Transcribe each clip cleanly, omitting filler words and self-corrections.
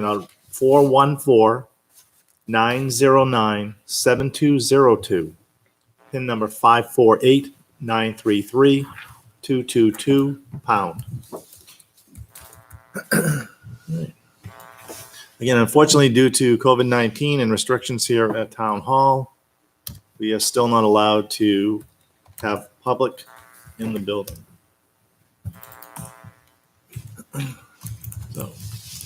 on 414-909-7202. PIN number 548-933-222 pound. Again, unfortunately, due to COVID-19 and restrictions here at Town Hall, we are still not allowed to have public in the building. So,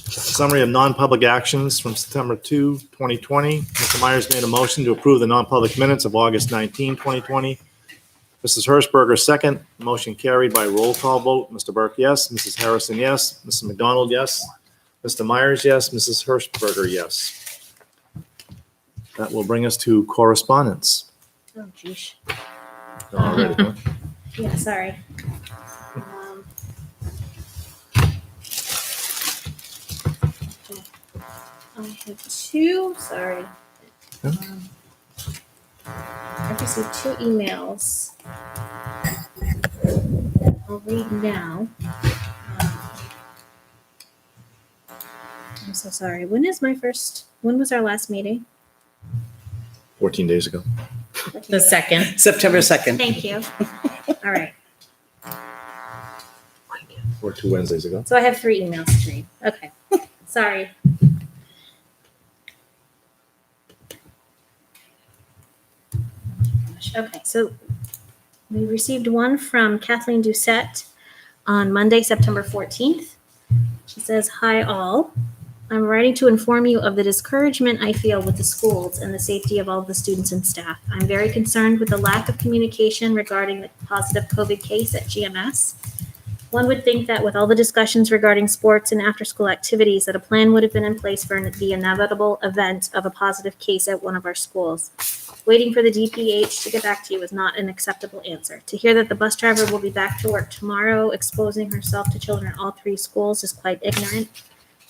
summary of non-public actions from September 2, 2020. Mr. Myers made a motion to approve the non-public minutes of August 19, 2020. Mrs. Hirschberger, second. Motion carried by roll call vote. Mr. Burke, yes. Mrs. Harrison, yes. Mrs. McDonald, yes. Mr. Myers, yes. Mrs. Hirschberger, yes. That will bring us to correspondence. Oh, geez. Already, huh? Yeah, sorry. I have two, sorry. I received two emails. I'll read now. I'm so sorry. When was our last meeting? 14 days ago. The 2nd. September 2nd. Thank you. All right. Or 2 Wednesdays ago. So I have 3 emails to read. Okay. Sorry. Okay, so we received one from Kathleen Doucette on Monday, September 14th. She says, "Hi all. I'm writing to inform you of the discouragement I feel with the schools and the safety of all the students and staff. I'm very concerned with the lack of communication regarding the positive COVID case at GMS. One would think that with all the discussions regarding sports and after-school activities, that a plan would have been in place for the inevitable event of a positive case at one of our schools. Waiting for the DPH to get back to you is not an acceptable answer. To hear that the bus driver will be back to work tomorrow, exposing herself to children at all 3 schools is quite ignorant.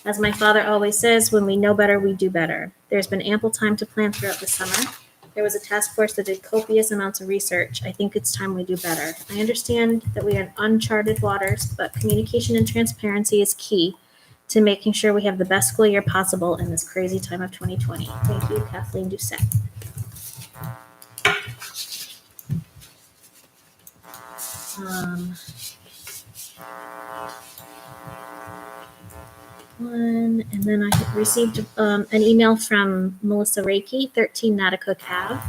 As my father always says, when we know better, we do better. There's been ample time to plan throughout the summer. There was a task force that did copious amounts of research. I think it's time we do better. I understand that we are in uncharted waters, but communication and transparency is key to making sure we have the best school year possible in this crazy time of 2020. Thank you, Kathleen Doucette." And then I received an email from Melissa Reiki, 13 Natticook Ave.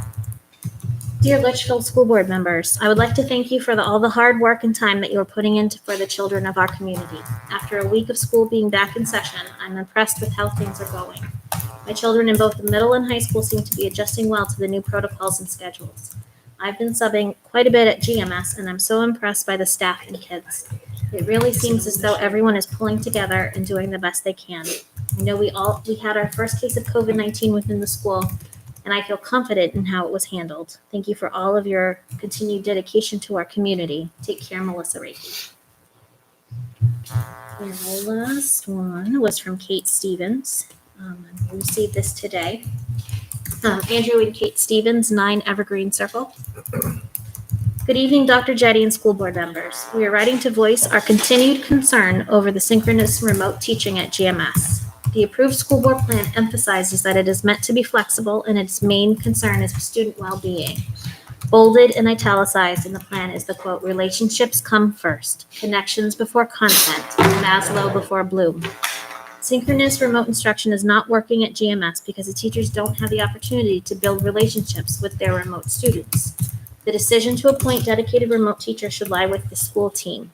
"Dear Litchfield School Board members, I would like to thank you for all the hard work and time that you are putting into for the children of our community. After a week of school being back in session, I'm impressed with how things are going. My children in both the middle and high school seem to be adjusting well to the new protocols and schedules. I've been subbing quite a bit at GMS, and I'm so impressed by the staff and kids. It really seems as though everyone is pulling together and doing the best they can. I know we had our first case of COVID-19 within the school, and I feel confident in how it was handled. Thank you for all of your continued dedication to our community. Take care, Melissa Reiki." And the last one was from Kate Stevens. We received this today. Andrew and Kate Stevens, 9 Evergreen Circle. "Good evening, Dr. Jetty and school board members. We are writing to voice our continued concern over the synchronous remote teaching at GMS. The approved school board plan emphasizes that it is meant to be flexible and its main concern is student well-being. Bolded and italicized in the plan is the quote, 'Relationships come first, connections before content, Maslow before Bloom.' Synchronous remote instruction is not working at GMS because the teachers don't have the opportunity to build relationships with their remote students. The decision to appoint dedicated remote teachers should lie with the school team.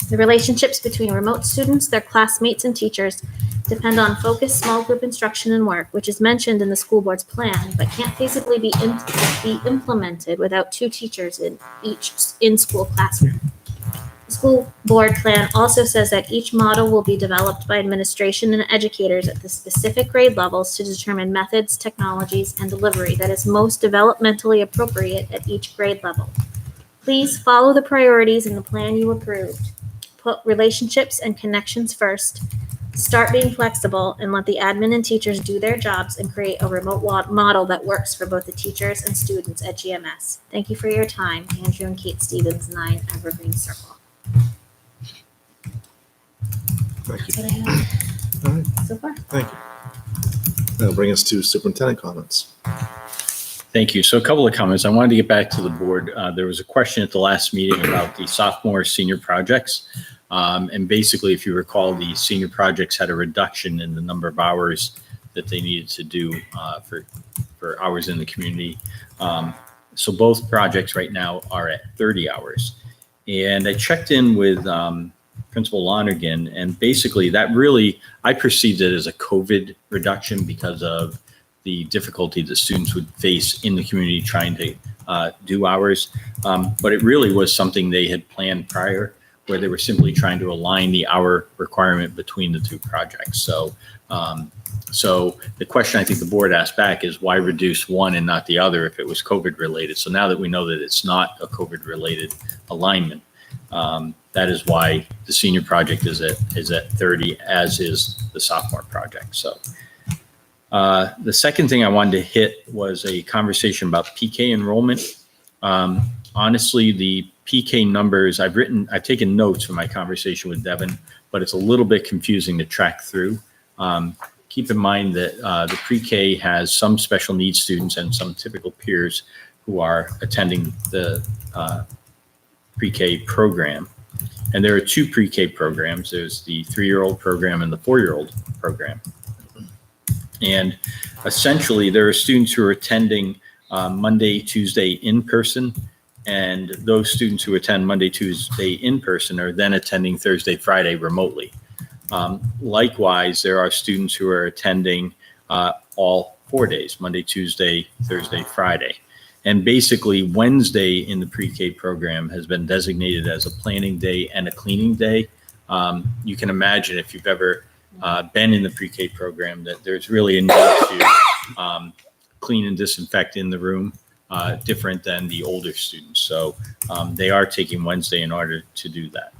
The relationships between remote students, their classmates, and teachers depend on focused small group instruction and work, which is mentioned in the school board's plan, but can't feasibly be implemented without 2 teachers in each in-school classroom. The school board plan also says that each model will be developed by administration and educators at the specific grade levels to determine methods, technologies, and delivery that is most developmentally appropriate at each grade level. Please follow the priorities in the plan you approved. Put relationships and connections first. Start being flexible and let the admin and teachers do their jobs and create a remote model that works for both the teachers and students at GMS. Thank you for your time. Andrew and Kate Stevens, 9 Evergreen Circle." Thank you. That's what I have. All right, so far. thank you. That'll bring us to superintendent comments. Thank you. So a couple of comments. I wanted to get back to the board. There was a question at the last meeting about the sophomore senior projects. And basically, if you recall, the senior projects had a reduction in the number of hours that they needed to do for hours in the community. So both projects right now are at 30 hours. And I checked in with Principal Lonergan, and basically that really, I perceived it as a COVID reduction because of the difficulty that students would face in the community trying to do hours. But it really was something they had planned prior, where they were simply trying to align the hour requirement between the two projects. So the question I think the board asked back is, why reduce one and not the other if it was COVID related? So now that we know that it's not a COVID related alignment, that is why the senior project is at 30, as is the sophomore project. So the second thing I wanted to hit was a conversation about PK enrollment. Honestly, the PK numbers, I've taken notes from my conversation with Devin, but it's a little bit confusing to track through. Keep in mind that the pre-K has some special needs students and some typical peers who are attending the pre-K program. And there are two pre-K programs. There's the 3-year-old program and the 4-year-old program. And essentially, there are students who are attending Monday, Tuesday in person, and those students who attend Monday, Tuesday in person are then attending Thursday, Friday remotely. Likewise, there are students who are attending all 4 days, Monday, Tuesday, Thursday, Friday. And basically, Wednesday in the pre-K program has been designated as a planning day and a cleaning day. You can imagine, if you've ever been in the pre-K program, that there's really a need to clean and disinfect in the room, different than the older students. So they are taking Wednesday in order to do that.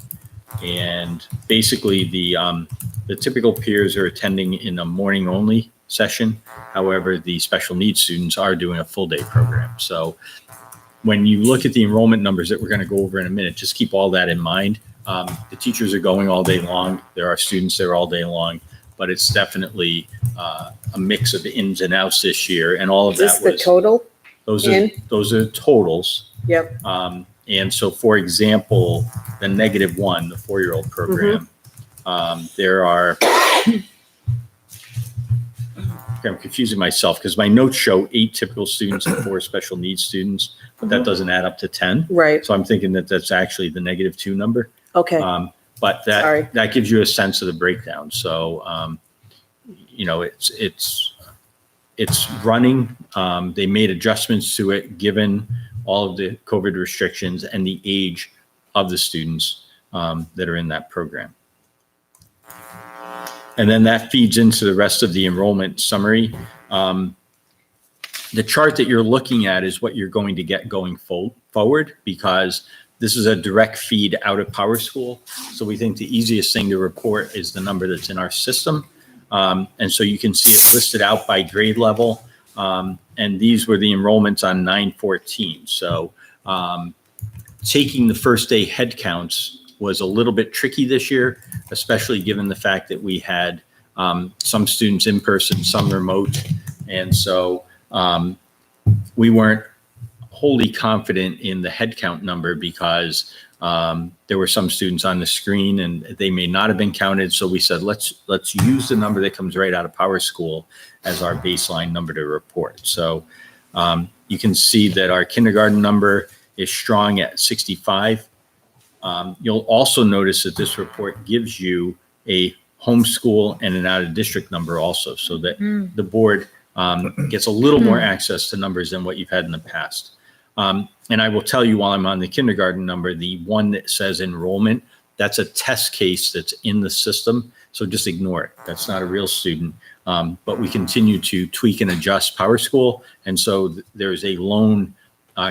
And basically, the typical peers are attending in a morning only session. However, the special needs students are doing a full day program. So when you look at the enrollment numbers that we're going to go over in a minute, just keep all that in mind. The teachers are going all day long. There are students there all day long, but it's definitely a mix of ins and outs this year. And all of that was. Is this the total? Those are totals. Yep. And so, for example, the -1, the 4-year-old program, there are, I'm confusing myself because my notes show 8 typical students and 4 special needs students, but that doesn't add up to 10. Right. So I'm thinking that that's actually the -2 number. Okay. But Sorry. that gives you a sense of the breakdown. So, it's running. They made adjustments to it given all of the COVID restrictions and the age of the students that are in that program. And then that feeds into the rest of the enrollment summary. The chart that you're looking at is what you're going to get going forward, because this is a direct feed out of PowerSchool. So we think the easiest thing to report is the number that's in our system. And so you can see it listed out by grade level. And these were the enrollments on 9/14. So taking the first day head counts was a little bit tricky this year, especially given the fact that we had some students in person, some remote. And so we weren't wholly confident in the head count number because there were some students on the screen and they may not have been counted. So we said, let's use the number that comes right out of PowerSchool as our baseline number to report. So you can see that our kindergarten number is strong at 65. You'll also notice that this report gives you a homeschool and an out of district number also, so that the board gets a little more access to numbers than what you've had in the past. And I will tell you, while I'm on the kindergarten number, the one that says enrollment, that's a test case that's in the system. So just ignore it. That's not a real student. But we continue to tweak and adjust PowerSchool. And so there's a lone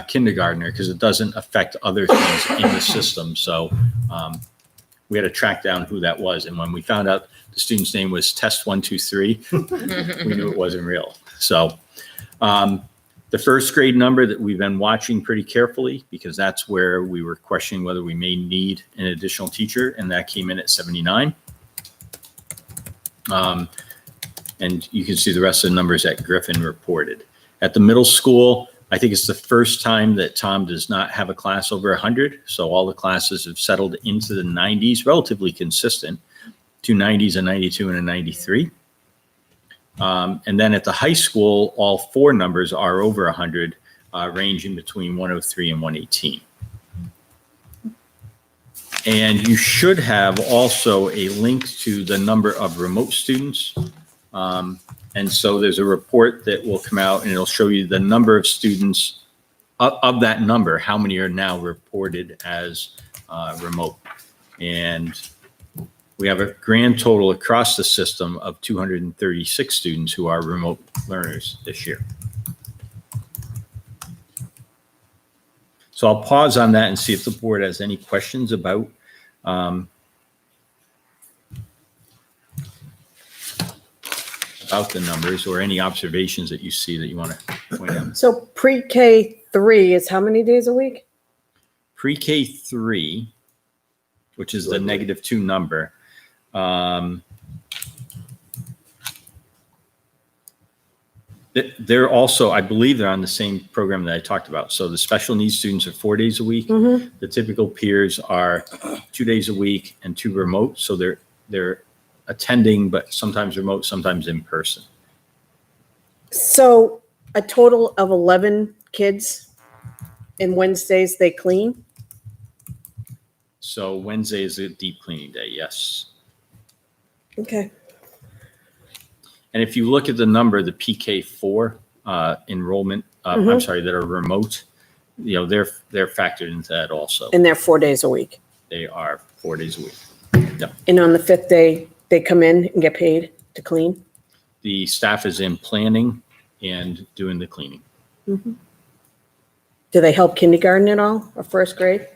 kindergartner because it doesn't affect other things in the system. So we had to track down who that was. And when we found out the student's name was Test 123, we knew it wasn't real. So the first grade number that we've been watching pretty carefully, because that's where we were questioning whether we may need an additional teacher, and that came in at 79. And you can see the rest of the numbers that Griffin reported. At the middle school, I think it's the first time that Tom does not have a class over 100. So all the classes have settled into the 90s, relatively consistent, 2 90s, a 92, and a 93. And then at the high school, all 4 numbers are over 100, ranging between 103 and 118. And you should have also a link to the number of remote students. And so there's a report that will come out and it'll show you the number of students of that number, how many are now reported as remote. And we have a grand total across the system of 236 students who are remote learners this year. So I'll pause on that and see if the board has any questions about the numbers or any observations that you see that you want to point out. So pre-K 3 is how many days a week? Pre-K 3, which is the -2 number, they're also, I believe they're on the same program that I talked about. So the special needs students are 4 days a week. Mm-hmm. The typical peers are 2 days a week and 2 remote. So they're attending, but sometimes remote, sometimes in person. So a total of 11 kids, and Wednesdays they clean? So Wednesday is a deep cleaning day, yes. Okay. And if you look at the number, the PK4 enrollment, I'm sorry, that are remote, they're factored into that also. And they're 4 days a week. They are 4 days a week. Yep. And on the 5th day, they come in and get paid to clean? The staff is in planning and doing the cleaning. Mm-hmm. Do they help kindergarten at all or first grade?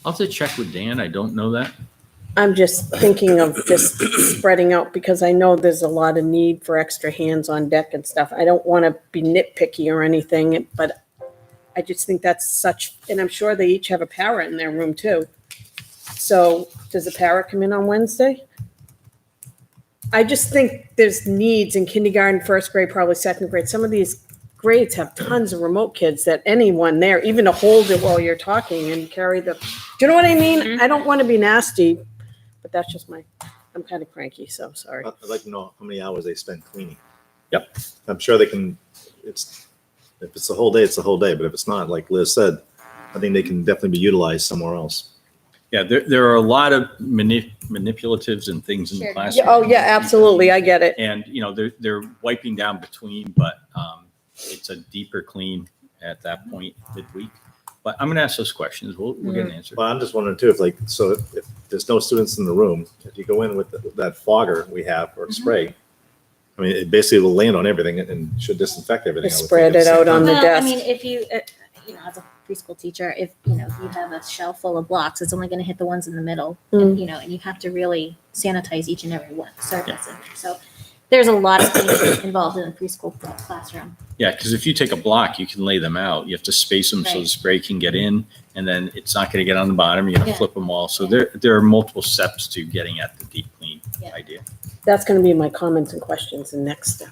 I'll have to check with Dan. I don't know that. I'm just thinking of just spreading out because I know there's a lot of need for extra hands on deck and stuff. I don't want to be nitpicky or anything, but I just think that's such, and I'm sure they each have a para in their room too. So does the para come in on Wednesday? I just think there's needs in kindergarten, first grade, probably second grade. Some of these grades have tons of remote kids that anyone there, even to hold it while you're talking and carry the, do you know what I mean? Mhm. I don't want to be nasty, but that's just I'm kind of cranky, so sorry. I'd like to know how many hours they spend cleaning. Yep. I'm sure they can, if it's the whole day, it's the whole day. But if it's not, like Liz said, I think they can definitely be utilized somewhere else. Yeah, there are a lot of manipulatives and things in the Sure. classroom. Yeah, oh, yeah, absolutely. I get it. And, they're wiping down between, but it's a deeper clean at that point midweek. But I'm going to ask those questions. We'll get an answer. But I'm just wondering too, if there's no students in the room, if you go in with that fogger we have or spray, I mean, it basically will land on everything and should disinfect everything. They I would spread think. it out on the Well, I desk. mean, if you, as a preschool teacher, if you have a shelf full of blocks, it's only going to hit the ones in the middle, and you have to really sanitize each and every one surface in there. So there's a lot of things involved in a preschool classroom. Yeah, because if you take a block, you can lay them out. You have to space them so Right. the spray can get in, and then it's not going to get on the bottom. You're going to Yeah. flip them all. So there are multiple steps to getting at the deep clean Yeah. idea. That's going to be my comments and questions the next step.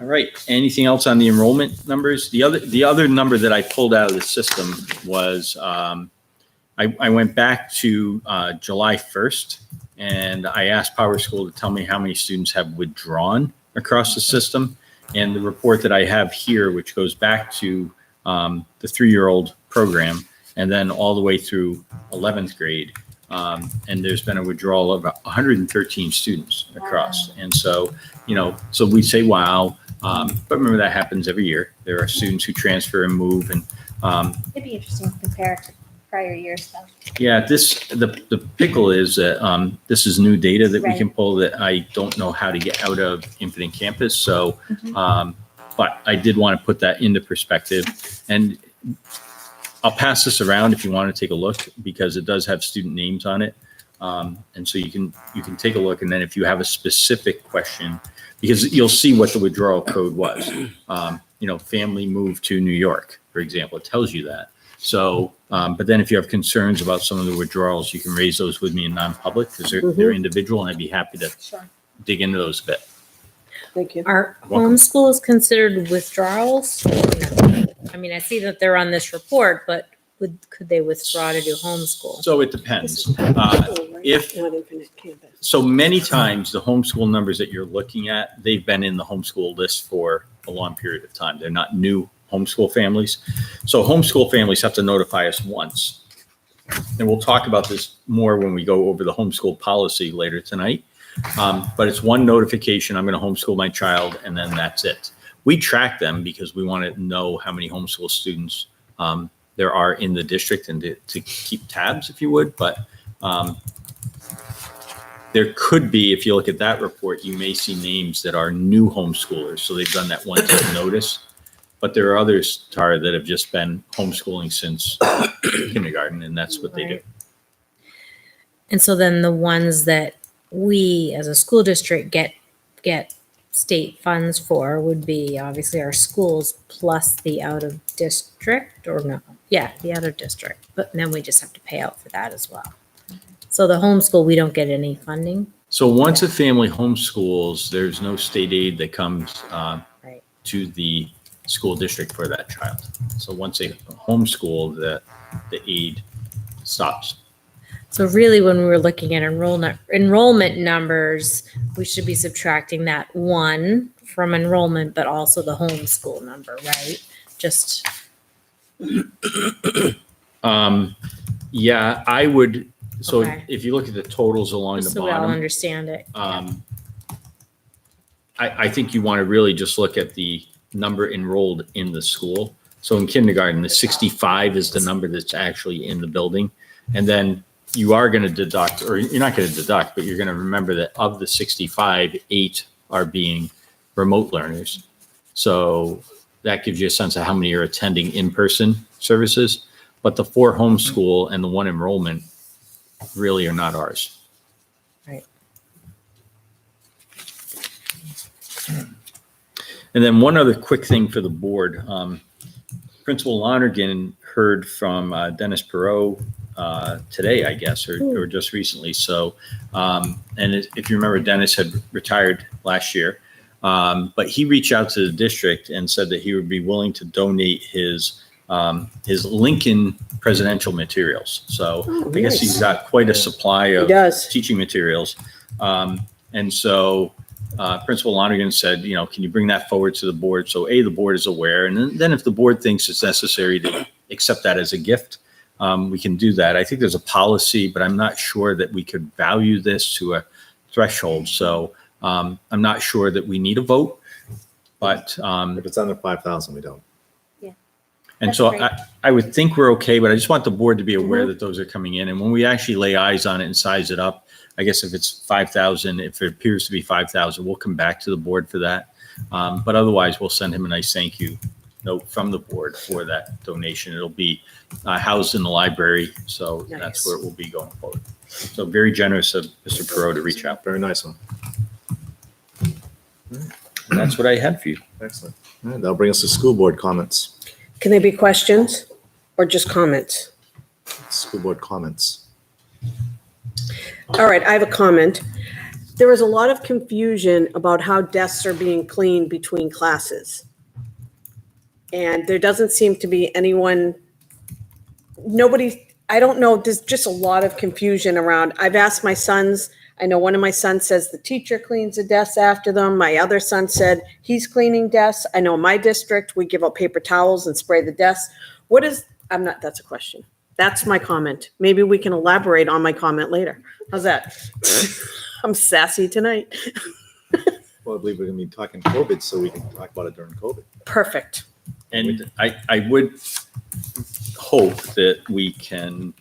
All right. Anything else on the enrollment numbers? The other number that I pulled out of the system was I went back to July 1st, and I asked Power School to tell me how many students have withdrawn across the system. And the report that I have here, which goes back to the 3-year-old program and then all the way through 11th grade. And there's been a withdrawal of 113 students across. And so, so we say, wow. But remember that happens every year. There are students who transfer and move, and It'd be interesting to compare to prior years stuff. yeah, the pickle is that this is new data that we Right. can pull that I don't know how to get out of Infinite Campus. So, but I did want to put that into perspective, and I'll pass this around if you want to take a look because it does have student names on it, and so you can take a look, and then if you have a specific question, because you'll see what the withdrawal code was. Family moved to New York, for example, it tells you that. So, but then if you have concerns about some of the withdrawals, you can raise those with me in non-public because they're individual, and I'd be happy to Sure. dig into those a bit. Thank you. Are Welcome. homeschools considered withdrawals? No. I mean, I see that they're on this report, but could they withdraw to do homeschool? So it depends. if- Not Infinite Campus. So many times, the homeschool numbers that you're looking at, they've been in the homeschool list for a long period of time. They're not new homeschool families. So homeschool families have to notify us once. And we'll talk about this more when we go over the homeschool policy later tonight. But it's one notification, I'm going to homeschool my child, and then that's it. We track them because we want to know how many homeschool students there are in the district and to keep tabs, if you would. But there could be, if you look at that report, you may see names that are new homeschoolers. So they've done that one-time notice. But there are others, Tara, that have just been homeschooling since kindergarten, and that's what they do. Right. And so then the ones that we as a school district get state funds for would be obviously our schools plus the out of district, or no? Yeah, the out of district. But then we just have to pay out for that as well. So the homeschool, we don't get any funding. So once a family homeschools, there's no state aid that comes Right. to the school district for that child. So once they homeschool, the aid stops. So really, when we were looking at enrollment numbers, we should be subtracting that one from enrollment, but also the homeschool number, right? Just, Yeah, I would. So Okay. if you look at the totals along just the so we all bottom, understand it. I think you want to really just look at the number enrolled in the school. So in kindergarten, the 65 is the number that's actually in the building. And then you are going to deduct, or you're not going to deduct, but you're going to remember that of the 65, 8 are being remote learners. So that gives you a sense of how many are attending in-person services. But the 4 homeschool and the 1 enrollment really are not ours. Right. And then one other quick thing for the board. Principal Lonergan heard from Dennis Perot today, I guess, or just recently. So, and if you remember, Dennis had retired last year, but he reached out to the district and said that he would be willing to donate his Lincoln presidential materials. So I guess he's got quite a supply He of does. teaching materials. And so Principal Lonergan said, can you bring that forward to the board? So the board is aware. And then if the board thinks it's necessary to accept that as a gift, we can do that. I think there's a policy, but I'm not sure that we could value this to a threshold. So I'm not sure that we need a vote, but If it's under 5,000, we don't. and That's so great. I would think we're okay, but I just want the board to be aware that those are coming in. And when we actually lay eyes on it and size it up, I guess if it's 5,000, if it appears to be 5,000, we'll come back to the board for that. But otherwise, we'll send him a nice thank you note from the board for that donation. It'll be housed in the library, so Nice. that's where it will be going forward. So very generous of Mr. Perot to reach out. Very nice one. And that's what I had for you. Excellent. All right, that'll bring us to school board comments. Can they be questions or just comments? School board comments. All right, I have a comment. There is a lot of confusion about how desks are being cleaned between classes. And there doesn't seem to be I don't know, there's just a lot of confusion around. I've asked my sons, I know one of my sons says the teacher cleans the desks after them. My other son said he's cleaning desks. I know in my district, we give out paper towels and spray the desks. That's a question. That's my comment. Maybe we can elaborate on my comment later. How's that? I'm sassy tonight. Well, I believe we're going to be talking COVID, so we can talk about it during COVID. Perfect. And I would hope that we can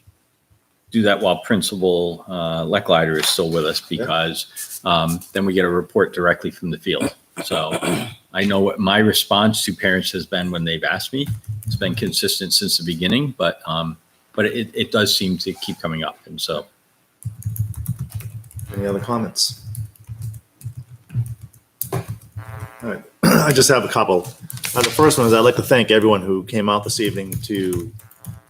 do that while Principal Lecklider is still with us, because then we get a report directly from the field. So I know what my response to parents has been when they've asked me. It's been consistent since the beginning, but it does seem to keep coming up. And so. Any other comments? All right, I just have a couple. The first one is I'd like to thank everyone who came out this evening to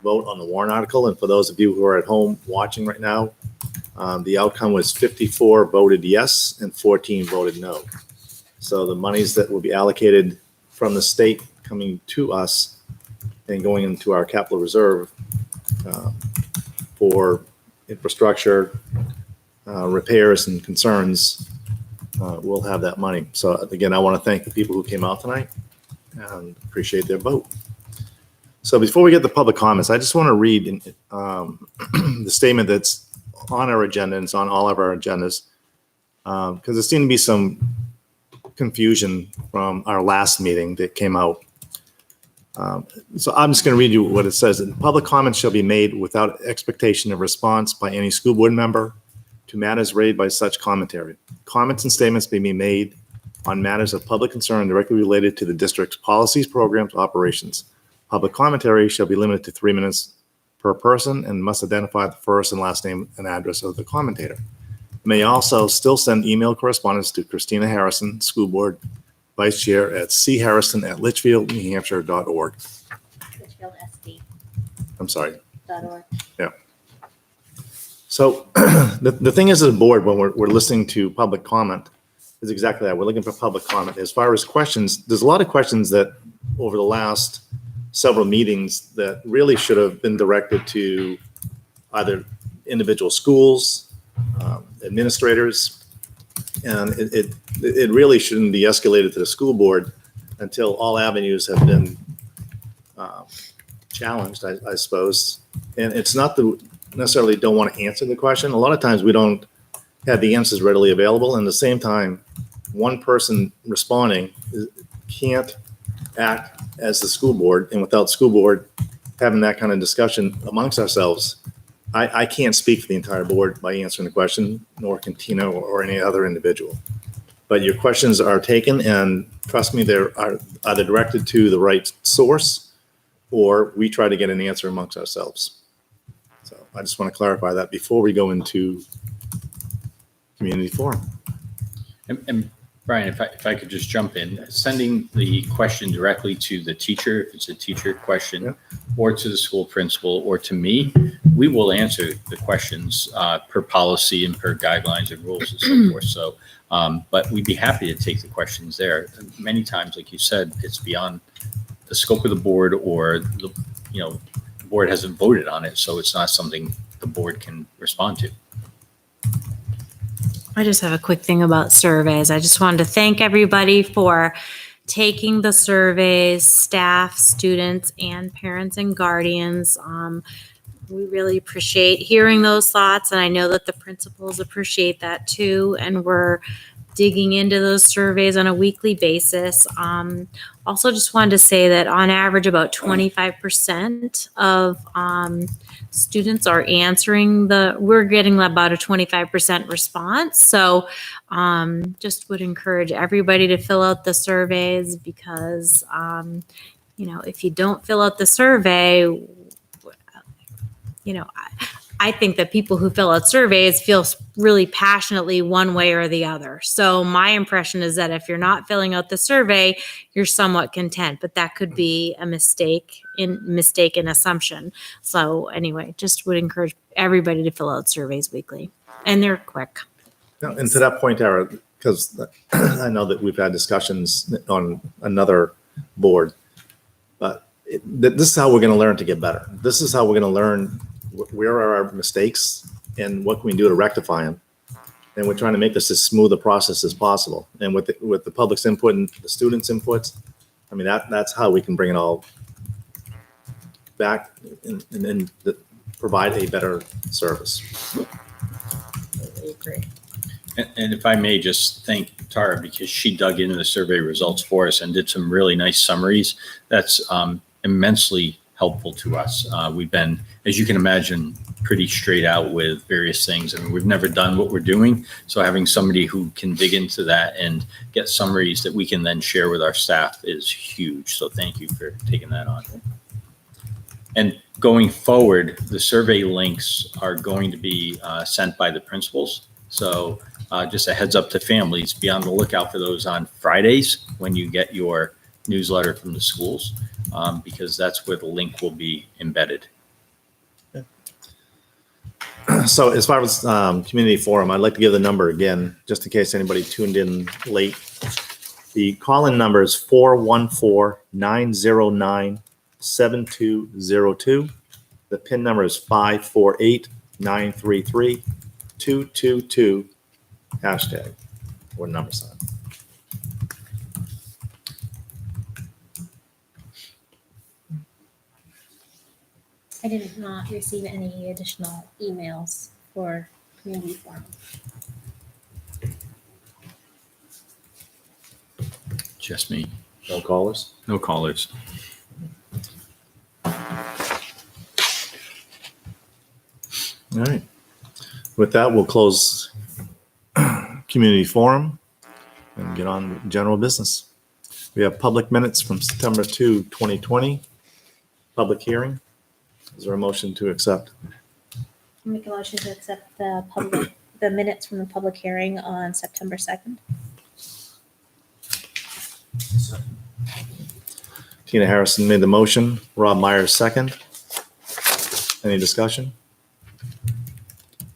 vote on the warrant article. And for those of you who are at home watching right now, the outcome was 54 voted yes and 14 voted no. So the monies that will be allocated from the state coming to us and going into our capital reserve for infrastructure, repairs and concerns, we'll have that money. So again, I want to thank the people who came out tonight and appreciate their vote. So before we get to public comments, I just want to read the statement that's on our agenda, and it's on all of our agendas, because there seemed to be some confusion from our last meeting that came out. So I'm just going to read you what it says. Public comments shall be made without expectation of response by any school board member to matters raised by such commentary. Comments and statements may be made on matters of public concern directly related to the district's policies, programs, operations. Public commentary shall be limited to 3 minutes per person and must identify the first and last name and address of the commentator. May also still send email correspondence to Christina Harrison, School Board Vice Chair at charrison@litchfieldnewhampshire.org. LitchfieldSB.org. I'm sorry. Yeah. So the thing is, as a board, when we're listening to public comment, is exactly that. We're looking for public comment. As far as questions, there's a lot of questions that over the last several meetings that really should have been directed to either individual schools, administrators, and it really shouldn't be escalated to the school board until all avenues have been challenged, I suppose. And it's not that necessarily don't want to answer the question. A lot of times we don't have the answers readily available. And at the same time, one person responding can't act as the school board. And without school board having that kind of discussion amongst ourselves, I can't speak for the entire board by answering the question, nor can Tina or any other individual. But your questions are taken, and trust me, they're either directed to the right source, or we try to get an answer amongst ourselves. So I just want to clarify that before we go into community forum. And Brian, if I could just jump in, sending the question directly to the teacher, if it's a teacher question, Yeah. or to the school principal, or to me, we will answer the questions per policy and per guidelines and rules and so forth. So, but we'd be happy to take the questions there. Many times, like you said, it's beyond the scope of the board, or the board hasn't voted on it, so it's not something the board can respond to. I just have a quick thing about surveys. I just wanted to thank everybody for taking the surveys, staff, students, and parents and guardians. We really appreciate hearing those thoughts, and I know that the principals appreciate that too. And we're digging into those surveys on a weekly basis. Also, just wanted to say that on average, about 25% of students are answering we're getting about a 25% response. So just would encourage everybody to fill out the surveys, because, if you don't fill out the survey, I think that people who fill out surveys feel really passionately one way or the other. So my impression is that if you're not filling out the survey, you're somewhat content, but that could be a mistaken assumption. So anyway, just would encourage everybody to fill out surveys weekly, and they're quick. Now, and to that point, Tara, because I know that we've had discussions on another board, but this is how we're going to learn to get better. This is how we're going to learn where are our mistakes and what can we do to rectify them. And we're trying to make this as smooth a process as possible. And with the public's input and the students' inputs, I mean, that's how we can bring it all back and provide a better service. I agree. And if I may just thank Tara, because she dug into the survey results for us and did some really nice summaries. That's immensely helpful to us. We've been, as you can imagine, pretty straight out with various things. I mean, we've never done what we're doing. So having somebody who can dig into that and get summaries that we can then share with our staff is huge. So thank you for taking that on. And going forward, the survey links are going to be sent by the principals. So just a heads up to families, be on the lookout for those on Fridays when you get your newsletter from the schools, because that's where the link will be embedded. So as far as community forum, I'd like to give the number again, just in case anybody tuned in late. The call-in number is 414-909-7202. The PIN number is 548-933-222 hashtag or number sign. I did not receive any additional emails for community forum. Just me. No callers? No callers. All right. With that, we'll close community forum and get on with general business. We have public minutes from September 2, 2020. Public hearing. Is there a motion to accept? Make a motion to accept the minutes from the public hearing on September 2nd. Tina Harrison made the motion. Rob Myers second. Any discussion?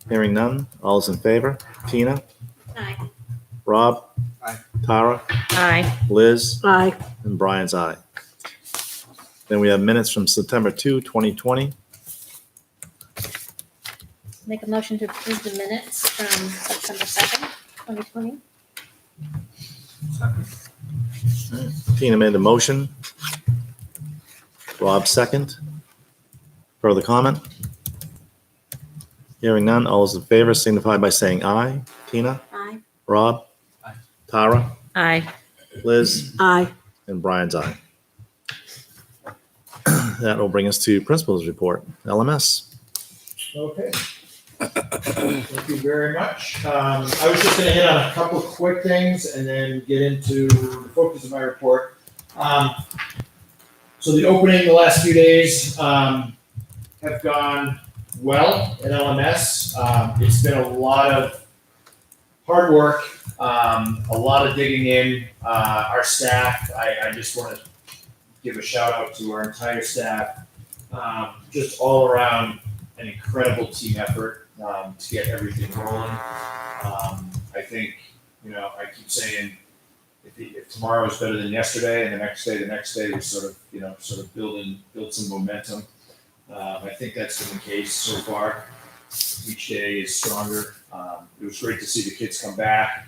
Hearing none. All's in favor? Tina? Aye. Rob? Aye. Tara? Aye. Liz? Aye. And Brian's aye. Then we have minutes from September 2, 2020. Make a motion to approve the minutes from September 2nd, 2020. Tina made the motion. Rob second. Further comment? Hearing none. All those in favor signify by saying aye. Tina? Aye. Rob? Aye. Tara? Aye. Liz? Aye. And Brian's aye. That will bring us to principal's report. LMS. Okay. Thank you very much. I was just going to hit on a couple of quick things and then get into the focus of my report. So the opening the last few days have gone well at LMS. It's been a lot of hard work, a lot of digging in. Our staff, I just want to give a shout out to our entire staff. Just all around an incredible team effort to get everything rolling. I think, I keep saying if tomorrow is better than yesterday and the next day, we sort of build some momentum. I think that's been the case so far. Each day is stronger. It was great to see the kids come back,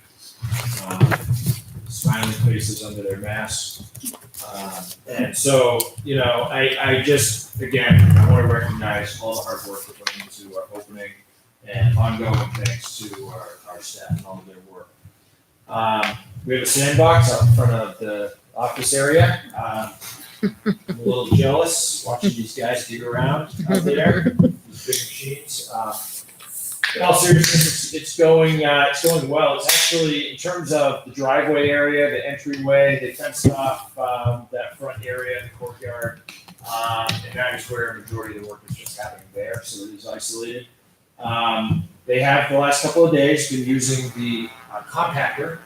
smiling faces under their masks. And so, I just, again, I want to recognize all the hard work that went into our opening and ongoing thanks to our staff and all of their work. We have a sandbox out in front of the office area. I'm a little jealous watching these guys dig around out there, these big machines. In all seriousness, it's going well. It's actually, in terms of the driveway area, the entryway, they fenced off that front area, the courtyard, and that is where a majority of the work is just happening there. So it is isolated. They have the last couple of days been using the compactor,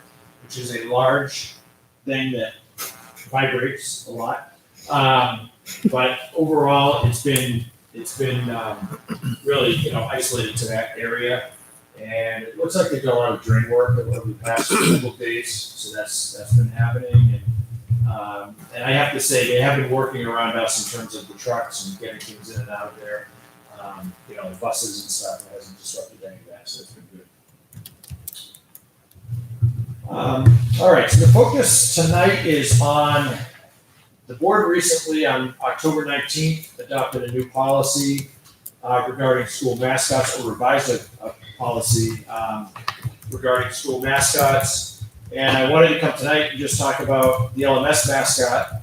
which is a large thing that vibrates a lot. But overall, it's been really, isolated to that area. And it looks like they've done a lot of drain work over the past couple of days. So that's been happening. And I have to say, they have been working around us in terms of the trucks and getting things in and out of there. The buses and stuff, it hasn't disrupted any of that. So it's been good. All right, so the focus tonight is on the board recently on October 19th adopted a new policy regarding school mascots, or revised a policy regarding school mascots. And I wanted to come tonight and just talk about the LMS mascot.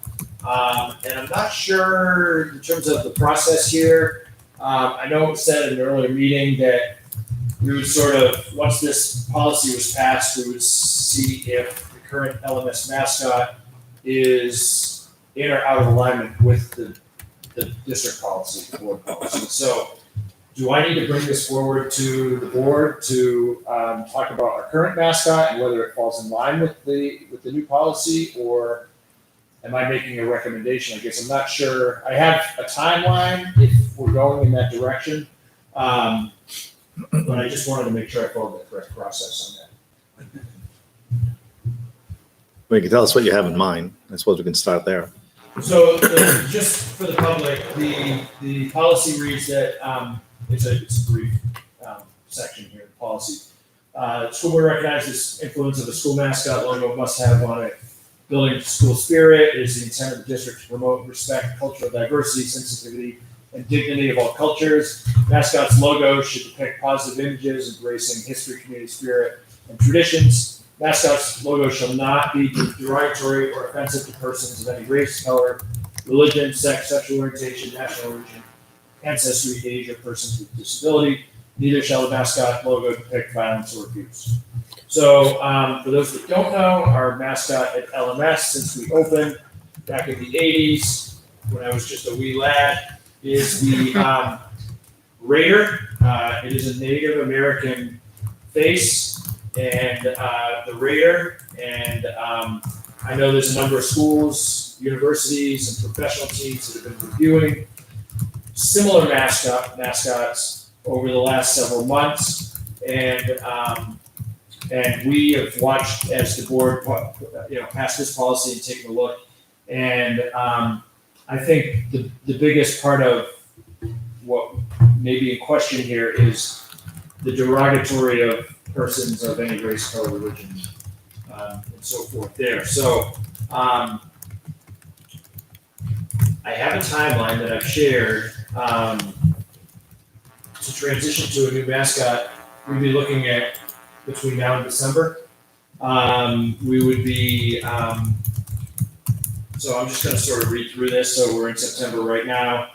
And I'm not sure in terms of the process here. I know it was said in an earlier meeting that we would sort of, once this policy was passed, we would see if the current LMS mascot is in or out of alignment with the district policy, the board policy. So do I need to bring this forward to the board to talk about our current mascot and whether it falls in line with the new policy, or am I making a recommendation? I guess I'm not sure. I have a timeline if we're going in that direction. But I just wanted to make sure I followed the correct process on that. Well, you can tell us what you have in mind. I suppose we can start there. So just for the public, the policy reads that, it's a brief section here, the policy. School board recognizes influence of the school mascot logo must have on it building school spirit. It is the intent of the district to promote respect, cultural diversity, sensitivity, and dignity of all cultures. Mascot's logo should depict positive images embracing history, community spirit, and traditions. Mascot's logo shall not be derogatory or offensive to persons of any race, color, religion, sex, sexual orientation, national origin, ancestry, age, or persons with disability. Neither shall the mascot logo depict violence or abuse. So, for those that don't know, our mascot at LMS, since we opened back in the 80s, when I was just a wee lad, is the Raider. It is a Native American face, and the Raider. And I know there's a number of schools, universities, and professional teams that have been reviewing similar mascots over the last several months, and we have watched as the board, pass this policy and taken a look. And I think the biggest part of what may be in question here is the derogatory of persons of any race, color, religion, and so forth there. So I have a timeline that I've shared to transition to a new mascot. We'd be looking at between now and December. We would be, so I'm just gonna sort of read through this. So we're in September right now.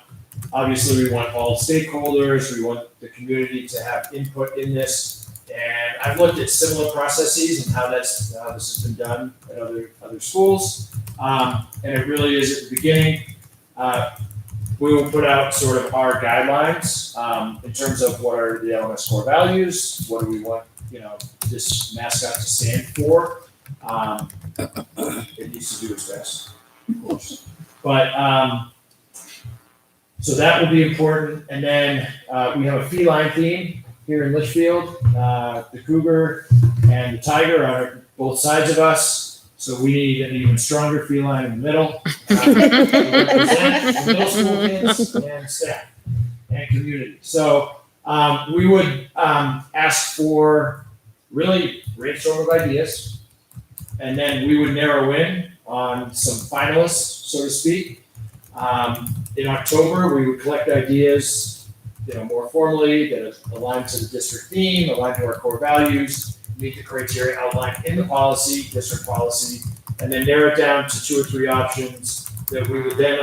Obviously, we want all stakeholders, we want the community to have input in this. And I've looked at similar processes and how this has been done at other schools. And it really is at the beginning. We will put out sort of our guidelines in terms of what are the LMS core values, what do we want, this mascot to stand for. It needs to do its best, of course. But so that will be important. And then we have a feline theme here in Litchfield. The cougar and the tiger are both sides of us. So we need an even stronger feline in the middle to represent the middle school kids and staff and community. So we would ask for really brainstorm of ideas, and then we would narrow in on some finalists, so to speak. In October, we would collect ideas, more formally that align to the district theme, align to our core values, meet the criteria outlined in the policy, district policy, and then narrow it down to 2 or 3 options that we would then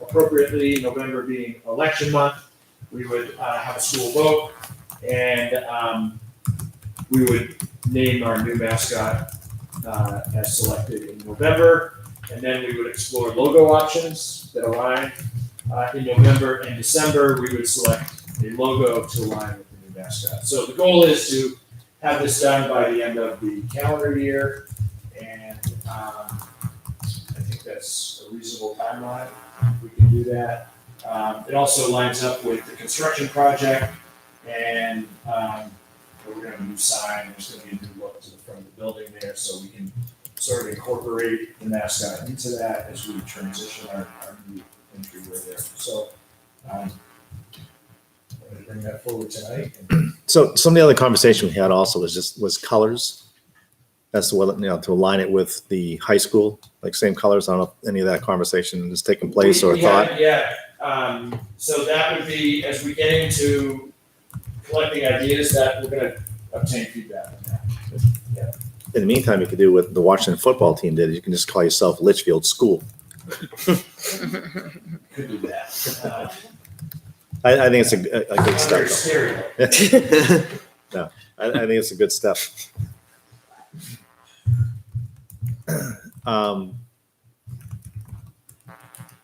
appropriately, November being election month, we would have a school vote, and we would name our new mascot as selected in November, and then we would explore logo options that align. In November and December, we would select a logo to align with the new mascot. So the goal is to have this done by the end of the calendar year, and I think that's a reasonable timeline. We can do that. It also lines up with the construction project, and we're going to have a new sign. There's going to be a new look to the front of the building there, so we can sort of incorporate the mascot into that as we transition our new entryway there. So I'm going to bring that forward tonight. So some of the other conversation we had also was colors. As to whether, to align it with the high school, like same colors. I don't know if any of that conversation is taking place or thought. Yeah. So that would be, as we get into collecting ideas, that we're going to obtain feedback on that. Yeah. In the meantime, you could do what the Washington football team did. You can just call yourself Litchfield School. Could do that. I think it's a good Very step. scary. No, I think it's a good step.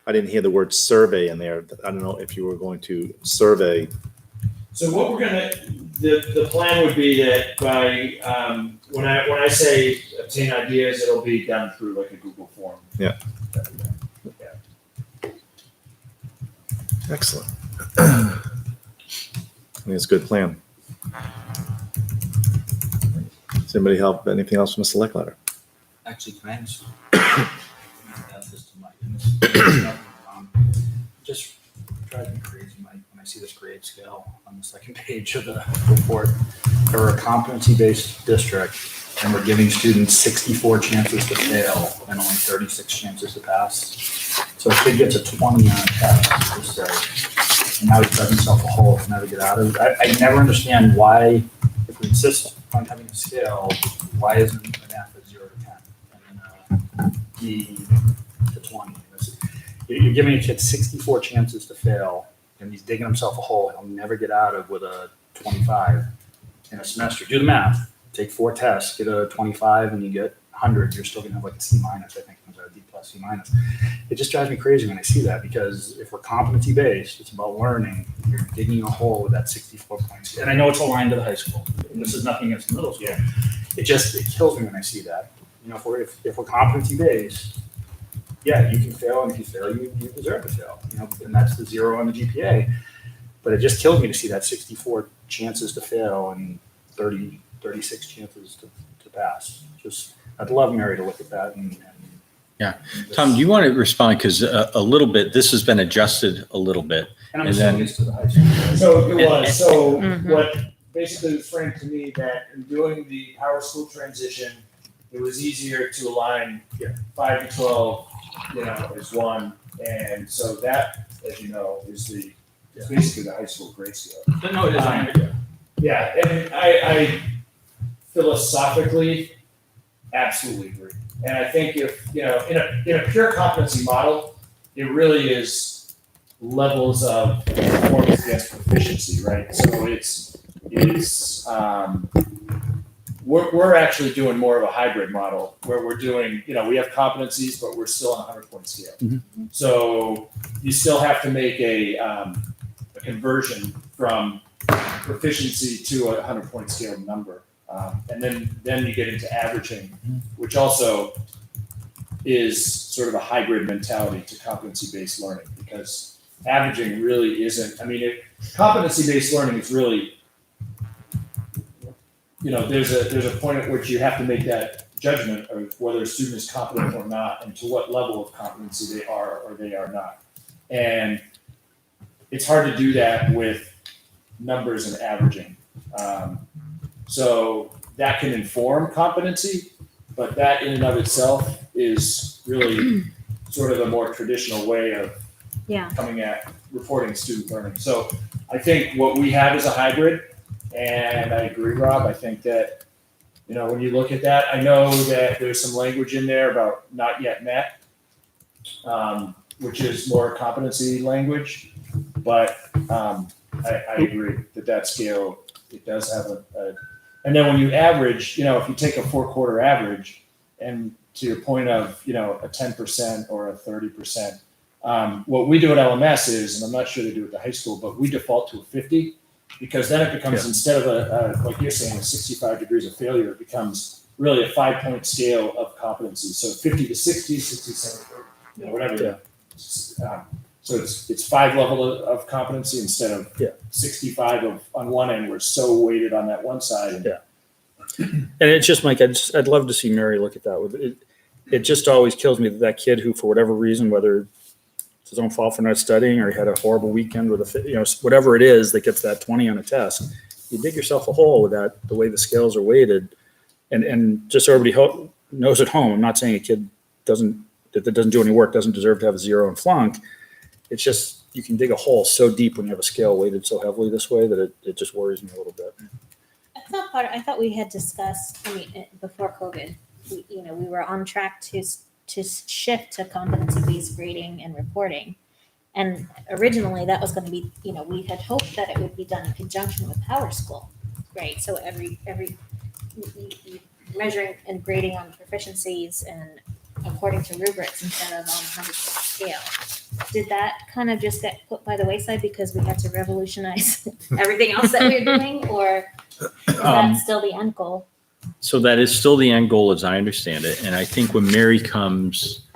I didn't hear the word survey in there. I don't know if you were going to survey. So what we're gonna, the plan would be that by, when I say obtain ideas, it'll be done through like a Google form. Yeah. Yeah. Excellent. I think it's a good plan. Does anybody have anything else from the select letter? Actually, can I answer? Add this to my, just drives me crazy, Mike, when I see this grade scale on the second page of the report. We're a competency-based district, and we're giving students 64 chances to fail and only 36 chances to pass. So a kid gets a 20 on a test, just say, and now he dug himself a hole to never get out of it. I never understand why, if we insist on having a scale, why isn't an F a 0 to 10 and then a D to 20? You're giving a kid 64 chances to fail, and he's digging himself a hole he'll never get out of with a 25 in a semester. Do the math. Take 4 tests, get a 25, and you get 100. You're still going to have like a C minus, I think, or a D plus, C minus. It just drives me crazy when I see that, because if we're competency based, it's about learning. You're digging a hole with that 64 points. And I know it's aligned to the high school. This is nothing against the middle school. It kills me when I see that. If we're competency based, yeah, you can fail, and if you fail, you deserve to fail. And that's the 0 on the GPA. But it just kills me to see that 64 chances to fail and 36 chances to pass. I'd love Mary to look at that. Yeah. Tom, do you want to respond? Because a little bit, this has been adjusted a little bit. And I'm And assuming then- it's to the high school. So it was, so Mhm. what basically was framed to me that in doing the power school transition, it was easier to align 5 to 12, as one. And so that, as you know, is basically the high school grade scale. But no, it isn't. Yeah, and I philosophically absolutely agree. And I think if, in a pure competency model, it really is levels of performance against proficiency, right? So we're actually doing more of a hybrid model where we're doing, we have competencies, but we're still on a 100-point scale. Mhm. So you still have to make a conversion from proficiency to a 100-point scale number. And then you get into averaging, which also is sort of a hybrid mentality to competency-based learning, because averaging really isn't, competency-based learning is really, there's a point at which you have to make that judgment of whether a student is competent or not, and to what level of competency they are or they are not. And it's hard to do that with numbers and averaging. So that can inform competency, but that in and of itself is really sort of a more traditional way of coming at reporting student learning. So I think what we have is a hybrid, and I agree, Rob. I think that, when you look at that, I know that there's some language in there about not yet met, which is more competency language, but I agree that scale, it does have and then when you average, if you take a 4-quarter average, and to your point of, a 10% or a 30%, what we do at LMS is, and I'm not sure they do at the high school, but we default to a 50, because then it becomes, instead of a like you're saying, 65 degrees of failure, it becomes really a 5-point scale of competency. So 50 to 60, 67, whatever. So it's 5 level of competency instead of 65 on one end. We're so weighted on that one side. And it's just, Mike, I'd love to see Mary look at that. It just always kills me that kid who, for whatever reason, whether it's his own fault for not studying or he had a horrible weekend with whatever it is that gets that 20 on a test, you dig yourself a hole with that, the way the scales are weighted. And just so everybody knows at home, I'm not saying a kid that doesn't do any work doesn't deserve to have a 0 and flunk. It's just, you can dig a hole so deep when you have a scale weighted so heavily this way that it just worries me a little bit. I thought we had discussed, before COVID, we were on track to shift to competency-based grading and reporting. And originally that was going to be, we had hoped that it would be done in conjunction with Power School, right? So every measuring and grading on proficiencies and according to rubrics instead of on 100-point scale. Did that kind of just get put by the wayside because we had to revolutionize everything else that we were doing, or is that still the end goal? So that is still the end goal, as I understand it. And I think when Mary comes,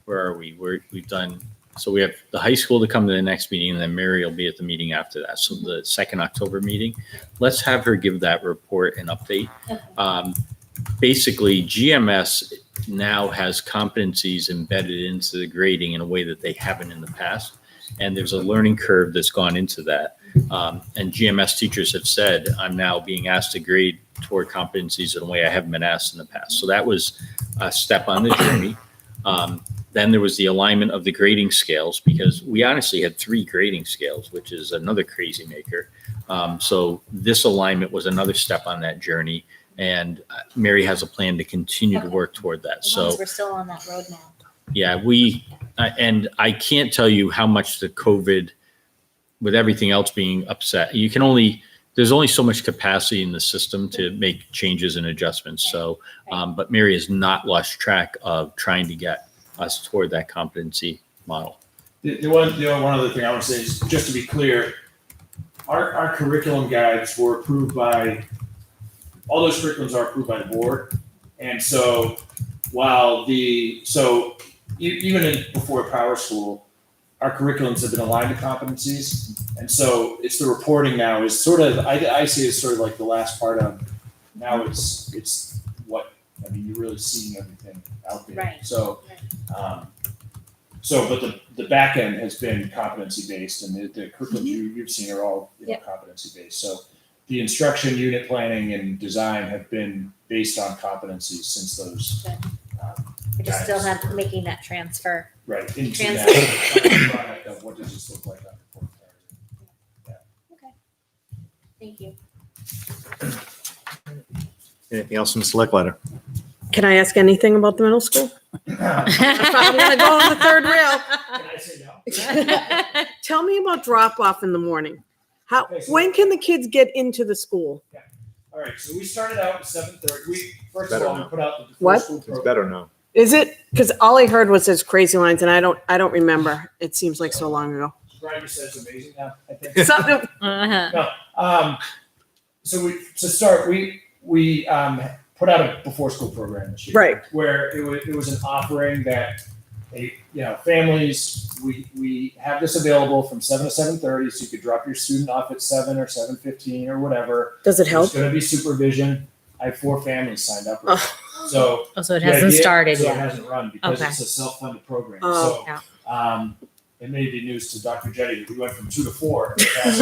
where are we? We've done So we have the high school to come to the next meeting, and then Mary will be at the meeting after that. So the second October meeting, let's have her give that report and update. Basically, GMS now has competencies embedded into the grading in a way that they haven't in the past. And there's a learning curve that's gone into that. And GMS teachers have said, I'm now being asked to grade toward competencies in a way I haven't been asked in the past. So that was a step on the journey. Then there was the alignment of the grading scales, because we honestly had 3 grading scales, which is another crazy maker. So this alignment was another step on that journey. And Mary has a plan to continue to work toward that. As long So as we're still on that road now. yeah, and I can't tell you how much the COVID, with everything else being upset, there's only so much capacity in the system to make changes and adjustments. So, but Mary has not lost track of trying to get us toward that competency model. One other thing I want to say is, just to be clear, our curriculum guides were approved by, all those curriculums are approved by the board. And so even before Power School, our curriculums have been aligned to competencies. And so it's the reporting now is sort of, I see it as sort of like the last part of, now it's what, I mean, you're really seeing everything out there. Right. So, but the back end has been competency based, and the curriculums you've seen are all competency based. So the instruction, unit planning, and design have been based on competencies since those. We're just still making that transfer. Right, into Transfer. that product of what does this look like on the report card. Thank you. Anything else from Ms. Lickletter? Can I ask anything about the middle school? I'm gonna go on the third rail. Can I say no? Tell me about drop off in the morning. When can the kids get into the school? All right, so we started out at 7:30. We put out the What? school It's program. better now. Is it? Because all I heard was those crazy lines, and I don't remember. It seems like so long ago. Grinder says amazing now, I think. Something. So to start, we put out a before school program this year. Right. Where it was an offering that families, we have this available from 7 to 7:30, so you could drop your student off at 7 or 7:15 or whatever. Does it help? There's going to be supervision. I have 4 families signed up. So So it the hasn't idea- started so it yet. hasn't run because Okay. it's a self-funded program. Oh. Yeah. It may be news to Dr. Jetty that we went from 2 to 4. There's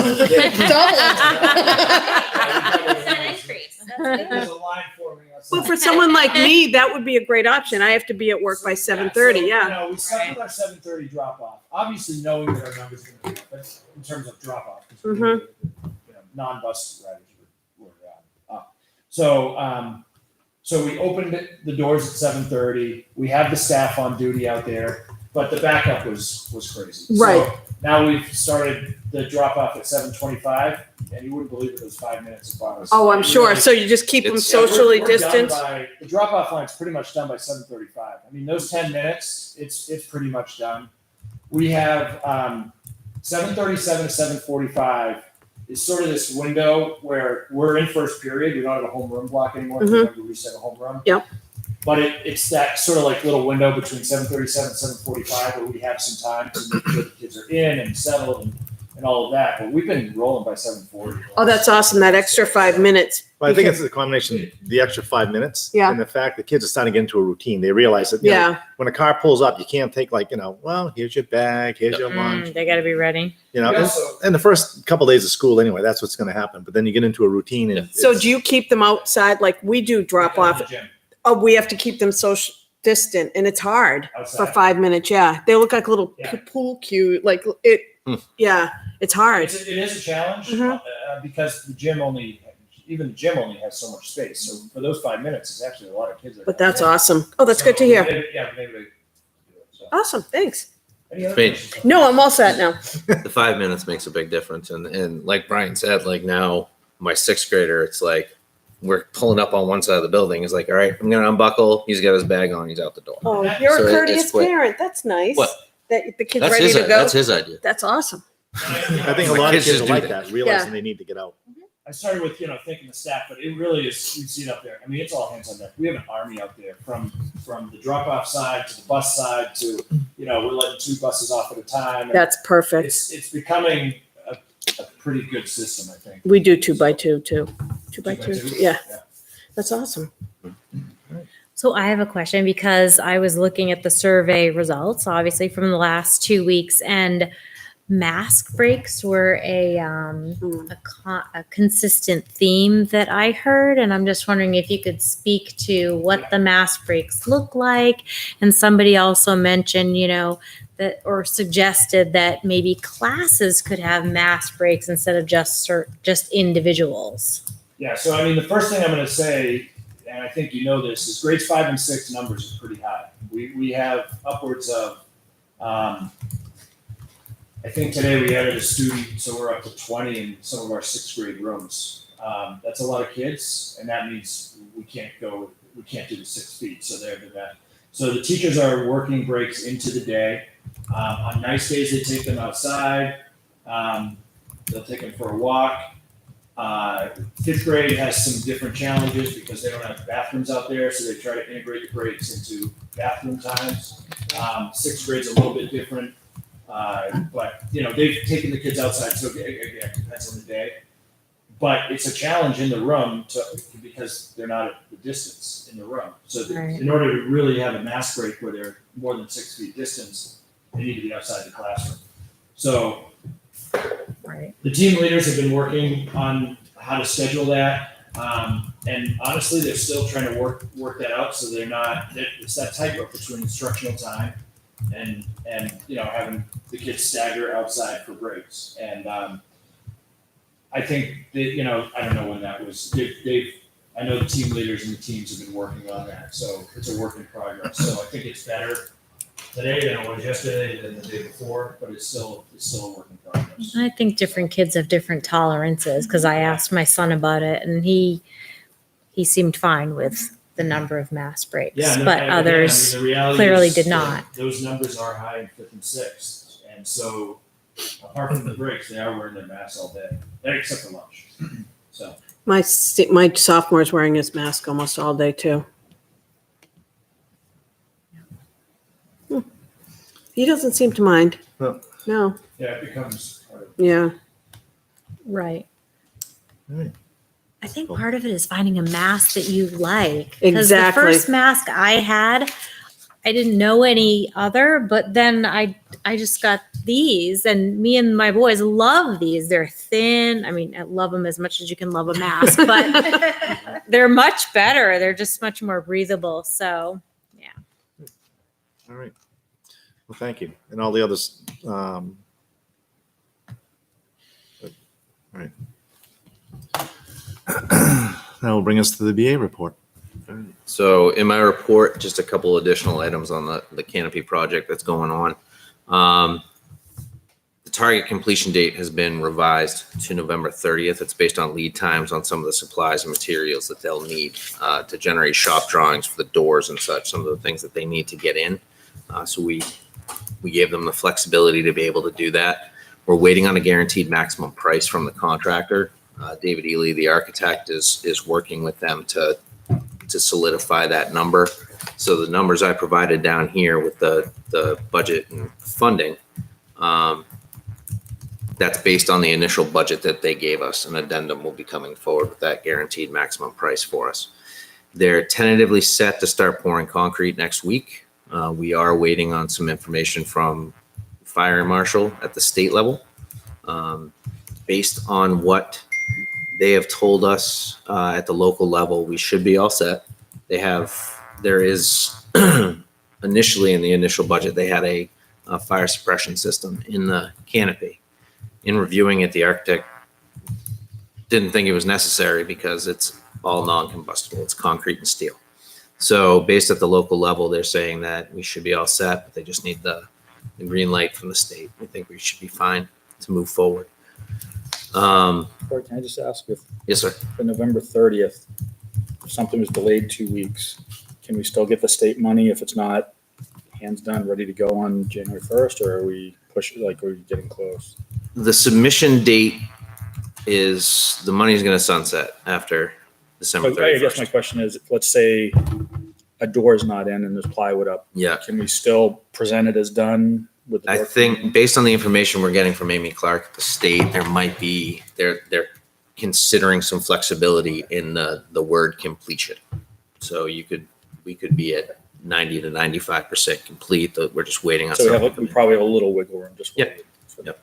a line forming outside. Well, for someone like me, that would be a great option. I have to be at work by 7:30. Yeah. We stuck with our 7:30 drop off, obviously knowing that our numbers are going to be up in terms of drop off. Mhm. Non-bus riders were up. So we opened the doors at 7:30. We have the staff on duty out there, but the backup was crazy. Right. So now we've started the drop off at 7:25, and you wouldn't believe it was 5 minutes apart. Oh, I'm sure. So you just keep them socially We're done distanced. the drop off line's pretty much done by 7:35. I mean, those 10 minutes, it's pretty much done. We have 7:37 to 7:45 is sort of this window where we're in first period. We don't have a homeroom block anymore. Mhm. We used to have a homeroom. Yep. But it's that sort of like little window between 7:37 and 7:45 where we have some time to make sure the kids are in and settled and all of that. But we've been rolling by 7:40. Oh, that's awesome. That extra 5 minutes. Well, I think it's a combination, the extra 5 minutes. Yeah. And the fact that kids are starting to get into a routine. They realize that, Yeah. when a car pulls up, you can't take well, here's your bag, here's your lunch. They got to be ready. We also- And the first couple days of school anyway, that's what's going to happen. But then you get into a routine. And So it's- do you keep them outside like we do drop off? The gym Oh, we have to keep them social distant, and it's hard for outside. 5 minutes. Yeah. They look like little Yeah. pool cue. Like it. Yeah. It's hard. It is a challenge Mhm. because the gym only has so much space. So for those 5 minutes, it's actually a lot of kids. But that's awesome. Oh, that's good to hear. Maybe. So, Awesome. Thanks. any other Wait. questions? No, I'm all set now. The 5 minutes makes a big difference. And like Brian said, like now my 6th grader, it's like we're pulling up on one side of the building. It's like, all right, I'm going to unbuckle. He's got his bag on. He's out the door. Oh, you're So a it's courteous quick. parent. That's nice. What? That the kid's That's ready his, to go. that's his idea. That's awesome. I think a My lot of kids kids just are do like that. that, realizing they need to get out. I started with thinking the staff, but it really is. We see it up there. I mean, it's all hands on deck. We have an army out there from from the drop-off side to the bus side to, we're letting 2 buses off at a time. And That's perfect. it's becoming a pretty good system, I think. We do 2x2 too. 2x2, 2x2? yeah. That's awesome. So I have a question because I was looking at the survey results, obviously from the last 2 weeks, and mask breaks were a consistent theme that I heard, and I'm just wondering if you could speak to what the mask breaks look like. And somebody also mentioned, that or suggested that maybe classes could have mask breaks instead of just individuals. Yeah, so I mean, the first thing I'm going to say, and I think you know this, is grades 5 and 6 numbers are pretty high. We have upwards of, I think today we added a student, so we're up to 20 in some of our 6th grade rooms. That's a lot of kids, and that means we can't do the 6 feet, so they're that. So the teachers are working breaks into the day. On nice days, they take them outside. They'll take them for a walk. 5th grade has some different challenges because they don't have bathrooms out there, so they try to integrate the breaks into bathroom times. 6th grade's a little bit different, but they've taken the kids outside, so again, it depends on the day. But it's a challenge in the room because they're not at the distance in the room. So Right. in order to really have a mask break where they're more than 6 feet distance, they need to be outside the classroom. So Right. the team leaders have been working on how to schedule that. And honestly, they're still trying to work that out. So it's that tightrope between instructional time and having the kids stagger outside for breaks. And I think that, I don't know when that was. I know the team leaders and the teams have been working on that. So it's a work in progress. So I think it's better today than it was yesterday than the day before, but it's still a work in progress. I think different kids have different tolerances because I asked my son about it, and he seemed fine with the number of mask breaks, but others the reality clearly is did that not. Those numbers are high in 5th and 6th, and so apart from the breaks, they are wearing their masks all day, except for lunch. So My sophomore's wearing his mask almost all day too. He doesn't seem to mind. No. No, yeah, it becomes part of yeah. Right. Right. I think part of it is finding a mask that you like. 'Cause Exactly. the first mask I had, I didn't know any other, but then I just got these, and me and my boys love these. They're thin. I mean, I love them as much as you can love a mask, but they're much better. They're just much more breathable. So, yeah. All right. Well, thank you. And all the others. All right. That will bring us to the BA report. So in my report, just a couple additional items on the canopy project that's going on. The target completion date has been revised to November 30th. It's based on lead times on some of the supplies and materials that they'll need to generate shop drawings for the doors and such, some of the things that they need to get in. So we gave them the flexibility to be able to do that. We're waiting on a guaranteed maximum price from the contractor. David Ely, the architect, is working with them to solidify that number. So the numbers I provided down here with the budget and funding, that's based on the initial budget that they gave us. An addendum will be coming forward with that guaranteed maximum price for us. They're tentatively set to start pouring concrete next week. We are waiting on some information from fire marshal at the state level. Based on what they have told us at the local level, we should be all set. There is initially in the initial budget, they had a fire suppression system in the canopy. In reviewing it, the architect didn't think it was necessary because it's all non-combustible. It's concrete and steel. So based at the local level, they're saying that we should be all set, but they just need the green light from the state. I think we should be fine to move forward. Or can I just ask if Yes, sir. for November 30th, if something was delayed 2 weeks, can we still get the state money if it's not hands done, ready to go on January 1st, or are we are we getting close? The submission date is the money is going to sunset after December I guess my 31st. question is, let's say a door is not in and there's plywood up, Yeah. can we still present it as done with the I door? think based on the information we're getting from Amy Clark at the state, there might be, they're considering some flexibility in the word completion. So we could be at 90 to 95% complete. We're just waiting on So something. we probably have a little wiggle room, just. Yep. for- Yep.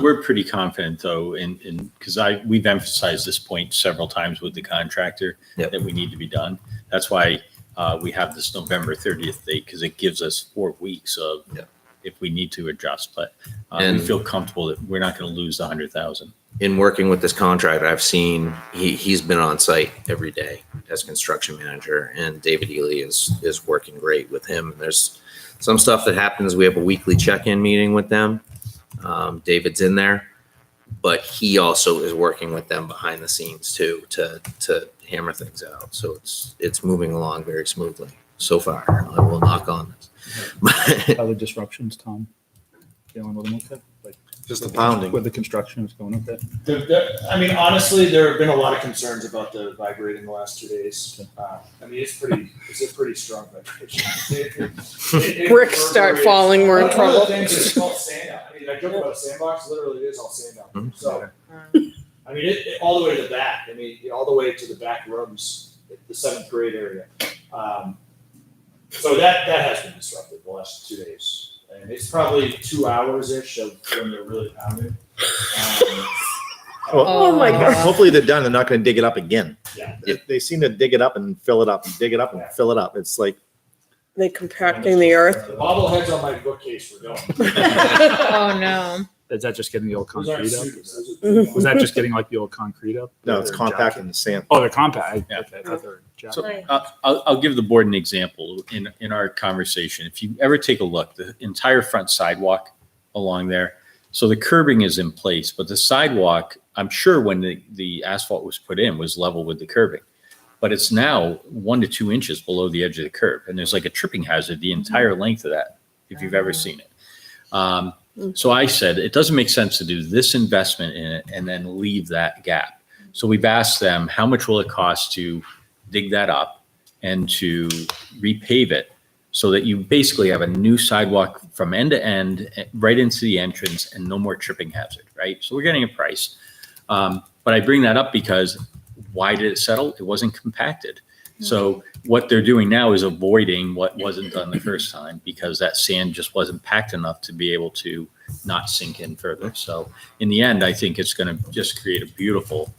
We're pretty confident though, because we've emphasized this point several times with the contractor Yep. that we need to be done. That's why we have this November 30th date, because it gives us 4 weeks of Yep. if we need to adjust. But we And- feel comfortable that we're not going to lose the 100,000. In working with this contractor, I've seen he's been on site every day as construction manager, and David Ely is working great with him. There's some stuff that happens. We have a weekly check-in meeting with them. David's in there, but he also is working with them behind the scenes too to hammer things out. So it's moving along very smoothly so far. I will knock on this. Other disruptions, Tom? Dealing with them okay? Like Just the pounding. with the construction, it's going okay? I mean, honestly, there have been a lot of concerns about the vibrating the last 2 days. I mean, it's a pretty strong vibration. Bricks start falling, we're in One of the trouble. things is called sand. I mean, I joke about a sandbox, literally it is all sand out there. Mhm. So, I mean, all the way to the back. I mean, all the way to the back rooms, the 7th grade area. So that has been disrupted the last 2 days. And it's probably 2 hours-ish of when they're really pounding. Oh my God. Hopefully they're done. They're not going to dig it up again. Yeah. They seem to dig it up and fill it up and dig it up and fill it up. It's like, They compacting the earth. The bobbleheads on my bookcase were going. Oh, no. Is that just getting the old Those aren't concrete up? suits, those are- Was that just getting like the old concrete up? no, it's Or compacting the sand. Oh, they're compact. Yeah. Okay, I thought they were jacked. So I'll give the board an example in our conversation. If you ever take a look, the entire front sidewalk along there, so the curbing is in place, but the sidewalk, I'm sure when the asphalt was put in, was level with the curbing. But it's now 1 to 2 inches below the edge of the curb. And there's like a tripping hazard the entire length of that, if you've ever seen it. So I said, it doesn't make sense to do this investment in it and then leave that gap. So we've asked them, how much will it cost to dig that up and to repave it so that you basically have a new sidewalk from end to end, right into the entrance, and no more tripping hazard, right? So we're getting a price. But I bring that up because why did it settle? It wasn't compacted. So what they're doing now is avoiding what wasn't done the first time, because that sand just wasn't packed enough to be able to not sink in further. So in the end, I think it's going to just create a beautiful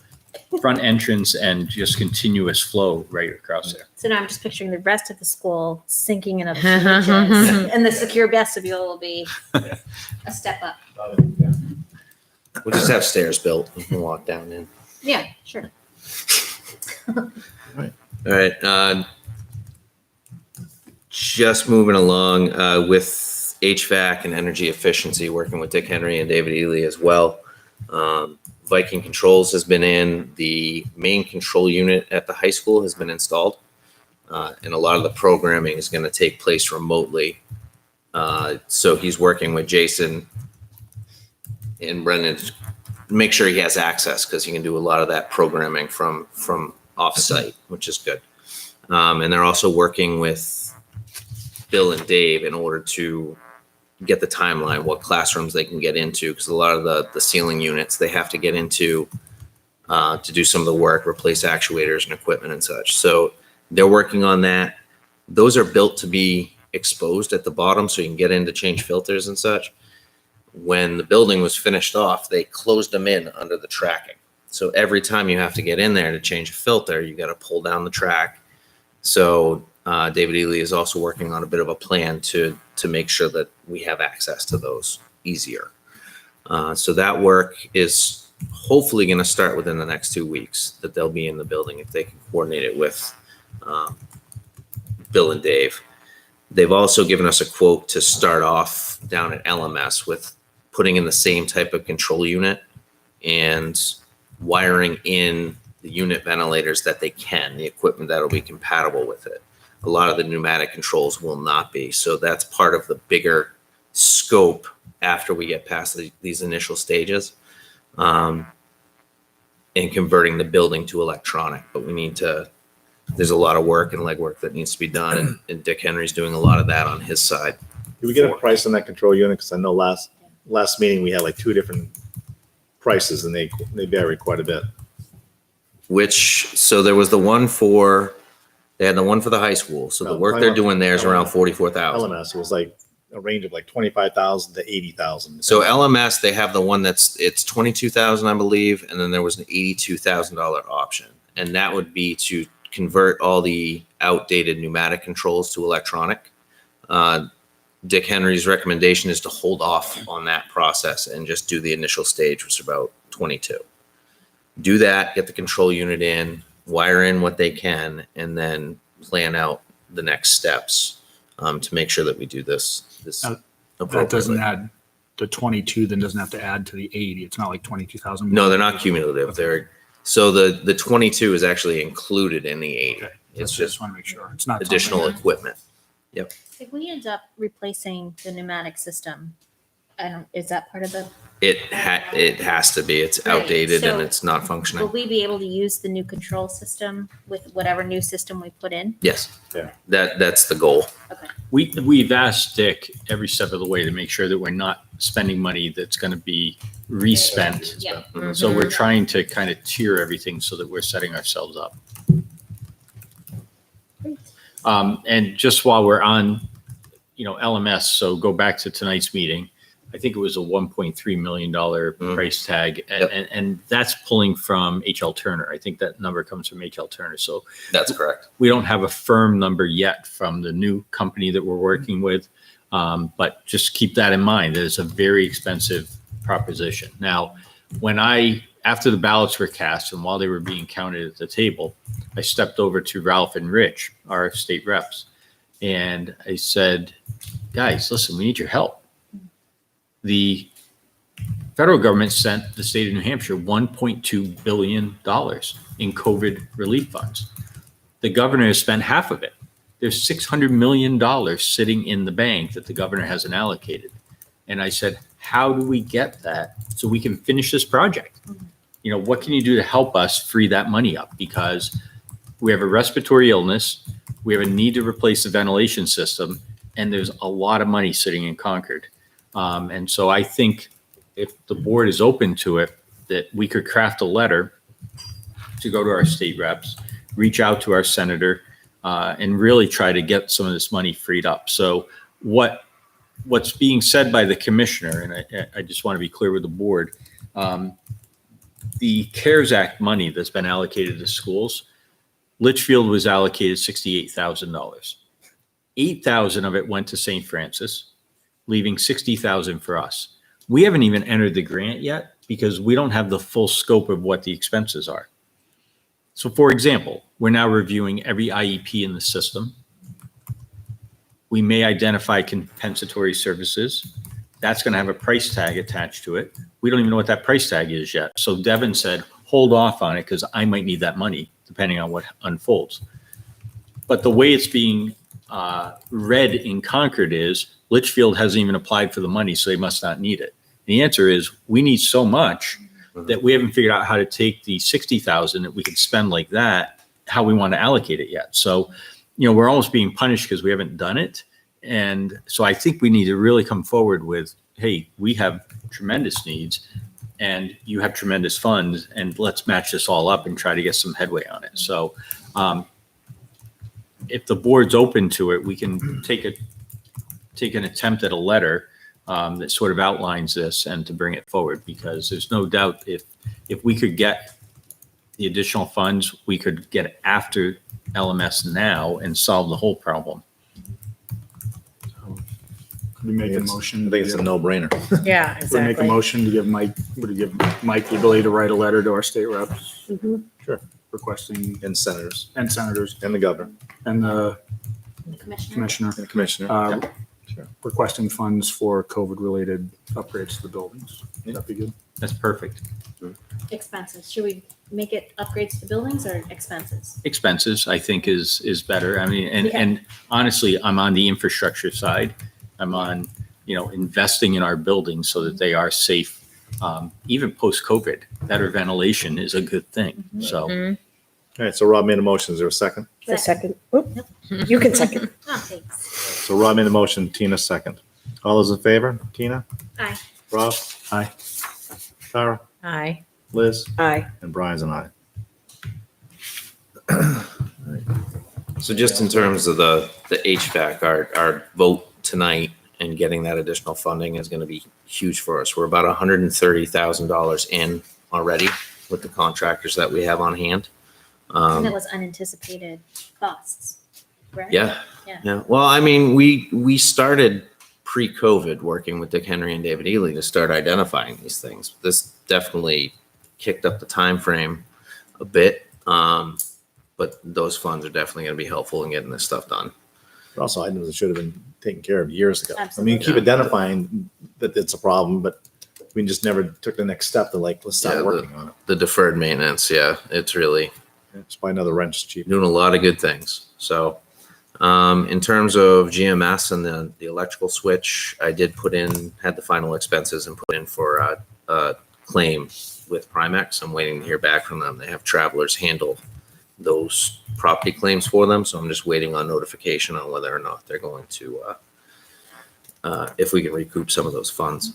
front entrance and just continuous flow right across there. So now I'm just picturing the rest of the school sinking in a few inches, and the secure vestibule will be a step up. We'll just have stairs built. You can walk down in. Yeah, sure. All right. Just moving along with HVAC and energy efficiency, working with Dick Henry and David Ely as well. Viking Controls has been in. The main control unit at the high school has been installed. And a lot of the programming is going to take place remotely. So he's working with Jason and Brendan to make sure he has access, because he can do a lot of that programming from off-site, which is good. And they're also working with Bill and Dave in order to get the timeline, what classrooms they can get into, because a lot of the ceiling units they have to get into to do some of the work, replace actuators and equipment and such. So they're working on that. Those are built to be exposed at the bottom so you can get in to change filters and such. When the building was finished off, they closed them in under the tracking. So every time you have to get in there to change a filter, you got to pull down the track. So David Ely is also working on a bit of a plan to make sure that we have access to those easier. So that work is hopefully going to start within the next 2 weeks, that they'll be in the building if they can coordinate it with Bill and Dave. They've also given us a quote to start off down at LMS with putting in the same type of control unit and wiring in the unit ventilators that they can, the equipment that'll be compatible with it. A lot of the pneumatic controls will not be. So that's part of the bigger scope after we get past these initial stages, and converting the building to electronic. But we need to there's a lot of work and legwork that needs to be done, and Dick Henry's doing a lot of that on his side. Did we get a price on that control unit? Because I know last meeting we had like two different prices and they vary quite a bit. So there was the one they had the one for the high school. So the No, work they're doing there is around 44,000. LMS was like a range of like 25,000 to 80,000. So LMS, they have the one it's 22,000, I believe, and then there was an $82,000 option, and that would be to convert all the outdated pneumatic controls to electronic. Dick Henry's recommendation is to hold off on that process and just do the initial stage, which is about 22. Do that, get the control unit in, wire in what they can, and then plan out the next steps to make sure that we do this That appropriately. doesn't add the 22, then doesn't have to add to the 80. It's not like 22,000. No, they're not cumulative. So the 22 is actually included in the 80. Okay. It's Just just want to make sure. It's not additional something- equipment. If we end up replacing the pneumatic system, is that part of the, It has to be. It's Right, outdated and so it's not will functioning. we be able to use the new control system with whatever new system we put in? Yes. Yeah. That's the goal. We've asked Dick every step of the way to make sure that we're not spending money that's going to be respent. Yeah. So we're trying to kind of tier everything so that we're setting ourselves up. And just while we're on, LMS, so go back to tonight's meeting. I think it was a $1.3 million price tag, and that's pulling from HL Turner. I think that number comes from HL Turner. So That's correct. we don't have a firm number yet from the new company that we're working with, but just keep that in mind. That it's a very expensive proposition. Now, after the ballots were cast and while they were being counted at the table, I stepped over to Ralph and Rich, our state reps, and I said, guys, listen, we need your help. The federal government sent the state of New Hampshire $1.2 billion in COVID relief funds. The governor has spent half of it. There's $600 million sitting in the bank that the governor hasn't allocated. And I said, how do we get that so we can finish this project? What can you do to help us free that money up? Because we have a respiratory illness, we have a need to replace the ventilation system, and there's a lot of money sitting in Concord. And so I think if the board is open to it, that we could craft a letter to go to our state reps, reach out to our senator, and really try to get some of this money freed up. So what's being said by the commissioner, and I just want to be clear with the board, the CARES Act money that's been allocated to schools, Litchfield was allocated $68,000. $8,000 of it went to St. Francis, leaving $60,000 for us. We haven't even entered the grant yet because we don't have the full scope of what the expenses are. So for example, we're now reviewing every IEP in the system. We may identify compensatory services. That's going to have a price tag attached to it. We don't even know what that price tag is yet. So Devin said, hold off on it because I might need that money depending on what unfolds. But the way it's being read in Concord is Litchfield hasn't even applied for the money, so they must not need it. The answer is we need so much that we haven't figured out how to take the $60,000 that we could spend like that, how we want to allocate it yet. So, we're almost being punished because we haven't done it. And so I think we need to really come forward with, hey, we have tremendous needs and you have tremendous funds, and let's match this all up and try to get some headway on it. So if the board's open to it, we can take an attempt at a letter that sort of outlines this and to bring it forward, because there's no doubt if we could get the additional funds, we could get it after LMS now and solve the whole problem. Could we make a motion? I think it's a no-brainer. Yeah, Could we make a exactly. motion to give Mike the ability to write a letter to our state reps Sure. requesting, And senators and senators and the governor and the Commissioner? commissioner, and the commissioner. Sure. requesting funds for COVID-related upgrades to the buildings. That'd be good. That's perfect. Expenses. Should we make it upgrades to buildings or expenses? Expenses, I think, is better. I mean, Yeah. and honestly, I'm on the infrastructure side. I'm on, investing in our buildings so that they are safe. Even post-COVID, better ventilation is a good thing. So, Mhm. All right, so Rob made a motion. Is there a second? A second. Oop. You can second. Oh, thanks. So Rob made a motion, Tina second. All those in favor? Tina? Aye. Rob? Aye. Tara? Aye. Liz? Aye. And Brian's an aye. So just in terms of the HVAC, our vote tonight and getting that additional funding is going to be huge for us. We're about $130,000 in already with the contractors that we have on hand. And that was unanticipated costs, right? Yeah. Yeah. Yeah. Well, I mean, we started pre-COVID working with Dick Henry and David Ely to start identifying these things. This definitely kicked up the time frame a bit. But those funds are definitely going to be helpful in getting this stuff done. But also items that should have been taken care of years ago. I mean, Absolutely. you keep identifying that it's a problem, but we just never took the next step to like, let's start Yeah, working on it. The deferred maintenance, yeah, it's really It's buy another wrench, it's cheap. doing a lot of good things. So in terms of GMS and the electrical switch, I did had the final expenses and put in for a claim with Primex. I'm waiting to hear back from them. They have travelers handle those property claims for them. So I'm just waiting on notification on whether or not they're going to, if we can recoup some of those funds.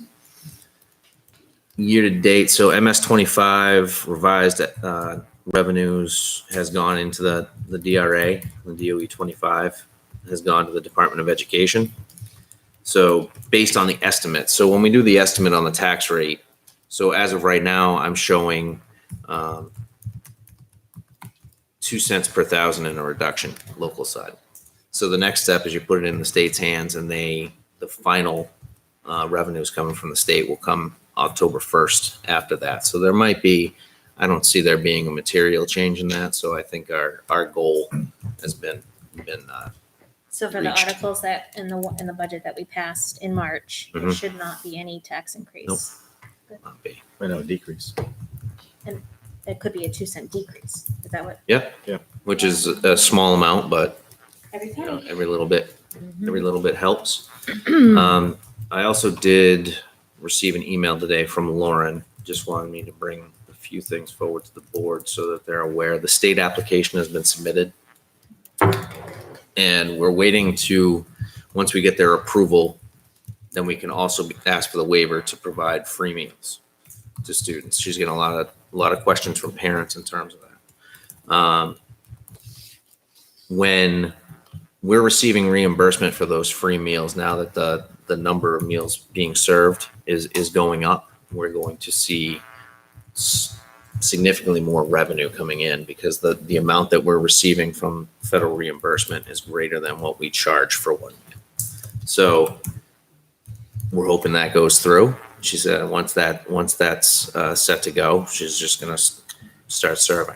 Year to date, so MS-25 revised revenues has gone into the DRA, the DOE 25 has gone to the Department of Education. So based on the estimate, so when we do the estimate on the tax rate, so as of right now, I'm showing 2 cents per thousand in a reduction local side. So the next step is you put it in the state's hands, and the final revenues coming from the state will come October 1st after that. So there might be, I don't see there being a material change in that. So I think our goal has been So for the reached. articles that in the budget that we passed in March, there Mhm. should not be any tax increase. Nope. not be. I know, decrease. It could be a 2-cent decrease. Is that what? Which is a small amount, but Every you know, penny. every little bit helps. Mm-hmm. I also did receive an email today from Lauren, just wanted me to bring a few things forward to the board so that they're aware. The state application has been submitted. And we're waiting to, once we get their approval, then we can also ask for the waiver to provide free meals to students. She's getting a lot of questions from parents in terms of that. When we're receiving reimbursement for those free meals, now that the number of meals being served is going up, we're going to see significantly more revenue coming in because the amount that we're receiving from federal reimbursement is greater than what we charge for one meal. So we're hoping that goes through. She said once that's set to go, she's just going to start serving.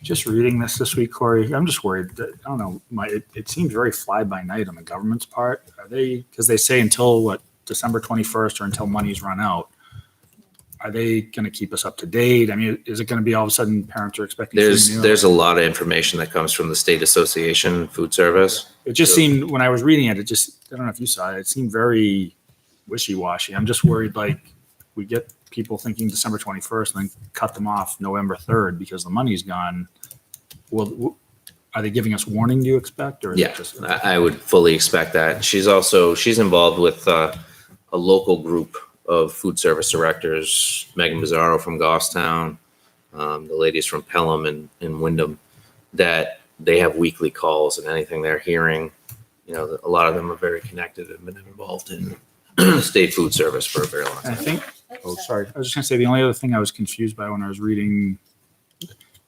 Just reading this week, Corey, I'm just worried that, I don't know, it seems very fly by night on the government's part. Are they, because they say until December 21st or until money's run out, are they going to keep us up to date? I mean, is it going to be all of a sudden parents are expecting free meals? There's a lot of information that comes from the State Association Food Service. It just seemed, when I was reading it, I don't know if you saw it, it seemed very wishy-washy. I'm just worried, like, we get people thinking December 21st and then cut them off November 3rd because the money's gone. Well, are they giving us warning, do you expect? Or is Yeah, it just, I would fully expect that. She's involved with a local group of food service directors, Megan Bizzaro from Goffstown, the ladies from Pelham and Wyndham, that they have weekly calls, and anything they're hearing, you know, a lot of them are very connected and been involved in state food service for a very long I time. think, oh, sorry. I was just going to say, the only other thing I was confused by when I was reading,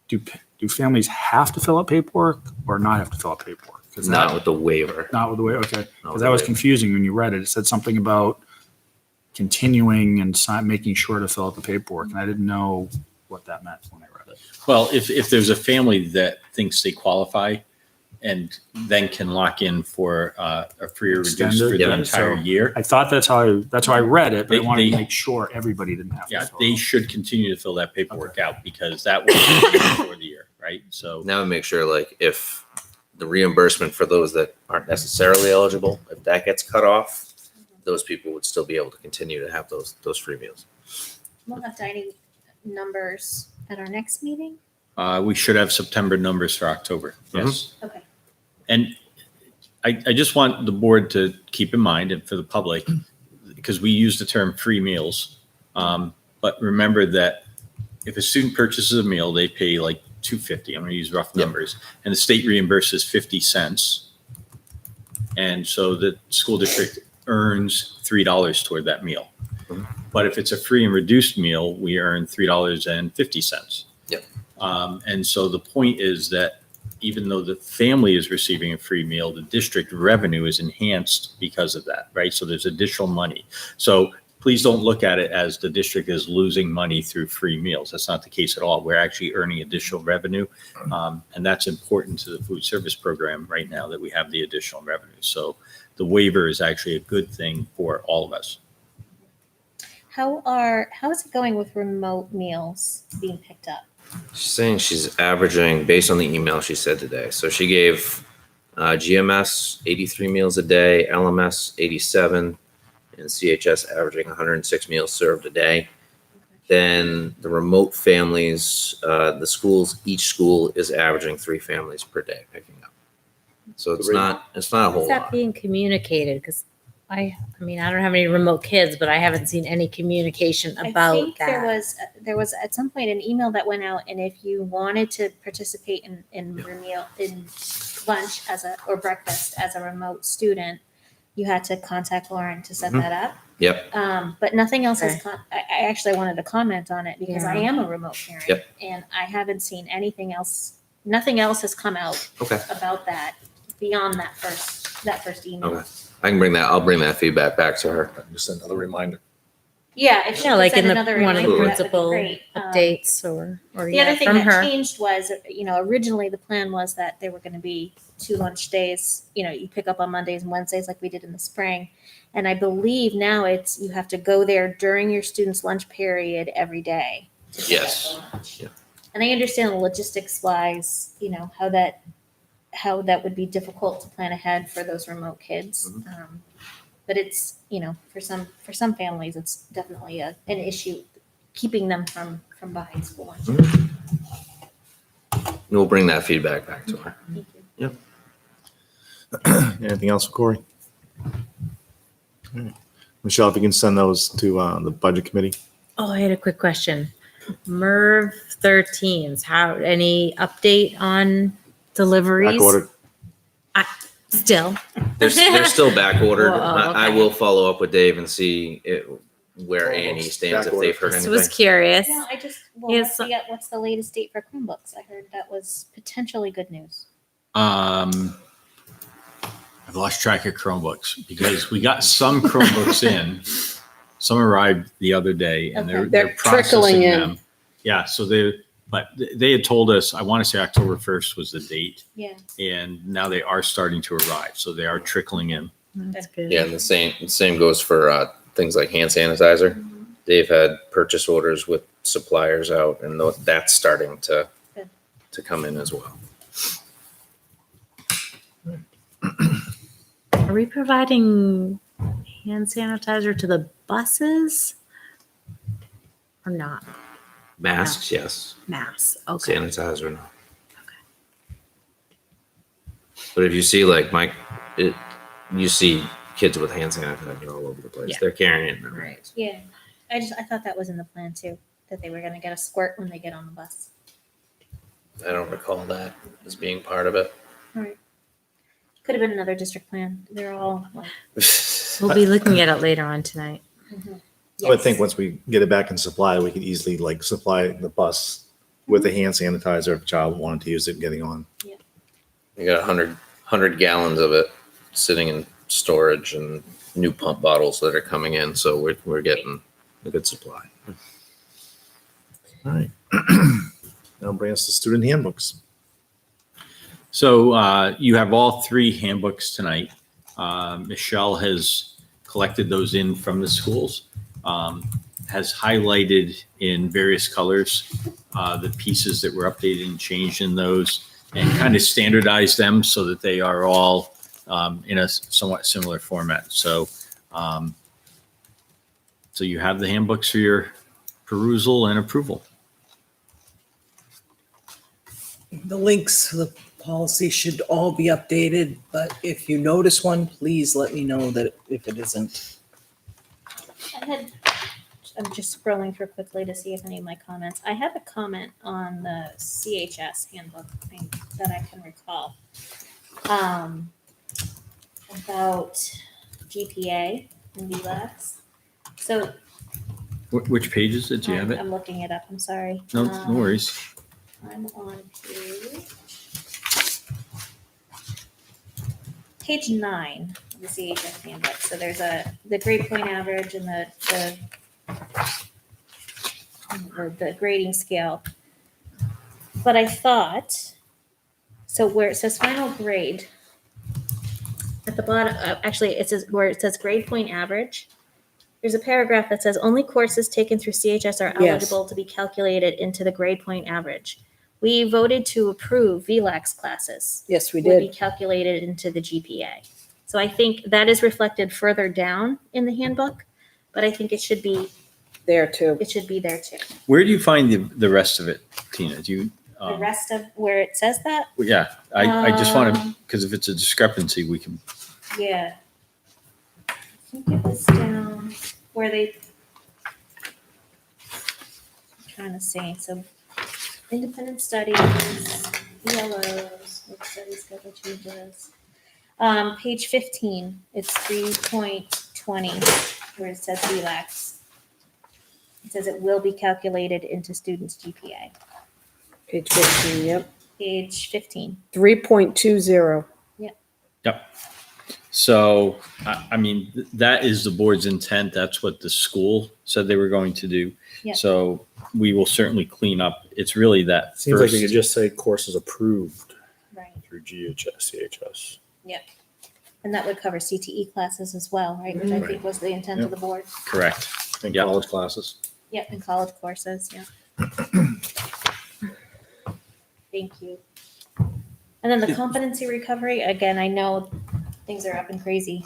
do families have to fill out paperwork or not have to fill out paperwork? 'Cause Not with the waiver. Not with the way, okay. Not Because with that the was waiver. confusing when you read it. It said something about continuing and making sure to fill out the paperwork. And I didn't know what that meant when I read it. Well, if there's a family that thinks they qualify and then can lock in for a free or reduced Extended, for the yeah, entire so- year, I thought that's how I read it, but I They- wanted to they- make sure everybody didn't have to. yeah, fill they it out. should continue to fill that paperwork out because that will for the year, right? So Now we make sure, like, if the reimbursement for those that aren't necessarily eligible, if that gets cut off, those people would still be able to continue to have those free meals. We'll have dining numbers at our next meeting. We should have September numbers for October. Yes. Okay. And I just want the board to keep in mind, and for the public, because we use the term free meals. But remember that if a student purchases a meal, they pay like $2.50. I'm going to use rough numbers, and the state reimburses 50 cents. And so the school district earns $3 toward that meal. But if it's a free and reduced meal, we earn $3.50. Yep. And so the point is that even though the family is receiving a free meal, the district revenue is enhanced because of that, right? So there's additional money. So please don't look at it as the district is losing money through free meals. That's not the case at all. We're actually earning additional revenue. And that's important to the food service program right now that we have the additional revenue. So the waiver is actually a good thing for all of us. How is it going with remote meals being picked up? She's saying she's averaging, based on the email she said today. So she gave GMS 83 meals a day, LMS 87, and CHS averaging 106 meals served a day. Then the remote families, the schools, each school is averaging 3 families per day picking up. So it's not a whole Is that lot. being communicated? Because I mean, I don't have any remote kids, but I haven't seen any communication I about think that. there was at some point an email that went out, and if you wanted to participate in lunch or breakfast as a remote student, you had to contact Lauren to set Mhm. that up. Yep. But nothing else Okay. has I actually wanted to comment on it because I Yeah. am a remote parent. Yep. And I haven't seen anything else. Nothing else has come out Okay. about that beyond that first email. Okay. I'll bring that feedback back to her. Just another reminder. Yeah, if she Yeah, could like send in another one of the reminder, that would be principal great. updates or The yeah, other thing from that her. changed was, originally the plan was that there were going to be 2 lunch days. You pick up on Mondays and Wednesdays like we did in the spring. And I believe now you have to go there during your student's lunch period every day. to pick up Yes. the lunch. Yeah. And I understand the logistics wise, how that would be difficult to plan ahead for those remote kids. Mhm. But it's, for some families, it's definitely an issue keeping them from buying school lunch. We'll bring that feedback back to her. Thank you. Anything else for Corey? All right. Michelle, if you can send those to the budget committee. Oh, I had a quick question. MERV 13s, any update on Back deliveries? ordered. Still, They're still back ordered. Whoa, I okay. will follow up with Dave and see where A&E stands, if they've heard just anything. was curious. No, Yes. what's the latest date for Chromebooks? I heard that was potentially good news. I've lost track of Chromebooks because we got some Chromebooks in. Some arrived the other day and Okay. They're trickling processing in. them. Yeah, so they had told us, I want to say October 1st was the date, Yeah. and now they are starting to arrive. So they are trickling in. That's good. Yeah, and the same goes for things like hand sanitizer. They've had purchase orders with suppliers out, and that's starting to come in as well. Are we providing hand sanitizer to the buses or not? Masks, yes. Mass. Okay. Sanitizer, no. But if you see you see kids with hand sanitizer all over the place. Yeah. They're carrying it now. Right. Yeah. I thought that was in the plan too, that they were going to get a squirt when they get on the bus. I don't recall that as being part of it. Could have been another district plan. They're all like, We'll be looking at it later on tonight. I would think once we get it back in supply, we could easily supply the bus with a hand sanitizer if a child wanted to use it getting on. You got 100 gallons of it sitting in storage and new pump bottles that are coming in. So we're getting a good supply. All right. That'll bring us to student handbooks. So you have all 3 handbooks tonight. Michelle has collected those in from the schools, has highlighted in various colors the pieces that were updated and changed in those, and kind of standardized them so that they are all in a somewhat similar format. So, so you have the handbooks for your perusal and approval. The links to the policy should all be updated, but if you notice one, please let me know that if it isn't. I'm just scrolling through quickly to see if any of my comments. I have a comment on the CHS handbook thing that I can recall. About GPA and VLAX. So Which page is it? Do you have it? I'm looking it up. I'm sorry. No, no worries. I'm on page 9 of the CHS handbook. So there's the grade point average and the grading scale. But I thought, so where it says final grade, at the bottom, actually it says where it says grade point average, there's a paragraph that says only courses taken through CHS are Yes. eligible to be calculated into the grade point average. We voted to approve VLAX classes. Yes, we Would be did. calculated into the GPA. So I think that is reflected further down in the handbook, but I think it should be There too. there too. Where do you find the rest of it, Tina? Do you? The rest of where it says that, Yeah, I just want to, because if it's a discrepancy, we can. yeah. I think it was down where they. I'm trying to see. So, independent studies, ELOs, work study schedule changes. Page 15. It's 3.20 where it says VLAX. It says it will be calculated into students' GPA. Page 15, yep. Page 15. 3.20. So, I mean, that is the board's intent. That's what the school said they were going to do. Yeah. So we will certainly clean up. It's really that Seems like first. they could just say courses approved Right. through CHS. And that would cover CTE classes as well, right? Which I Right. think was the intent of the board. Correct. In Yep. college classes. Yep, and college courses, yeah. Thank you. And then the competency recovery, again, I know things are up and crazy.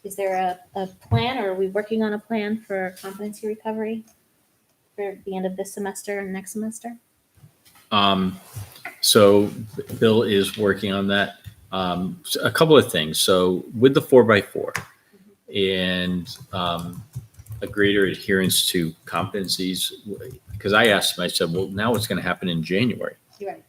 Is there a plan, or are we working on a plan for competency recovery for the end of this semester and next semester? So Bill is working on that. So a couple of things. So with the 4x4 and a greater adherence to competencies, because I asked him, I said, well, now what's going to happen in January? You're right.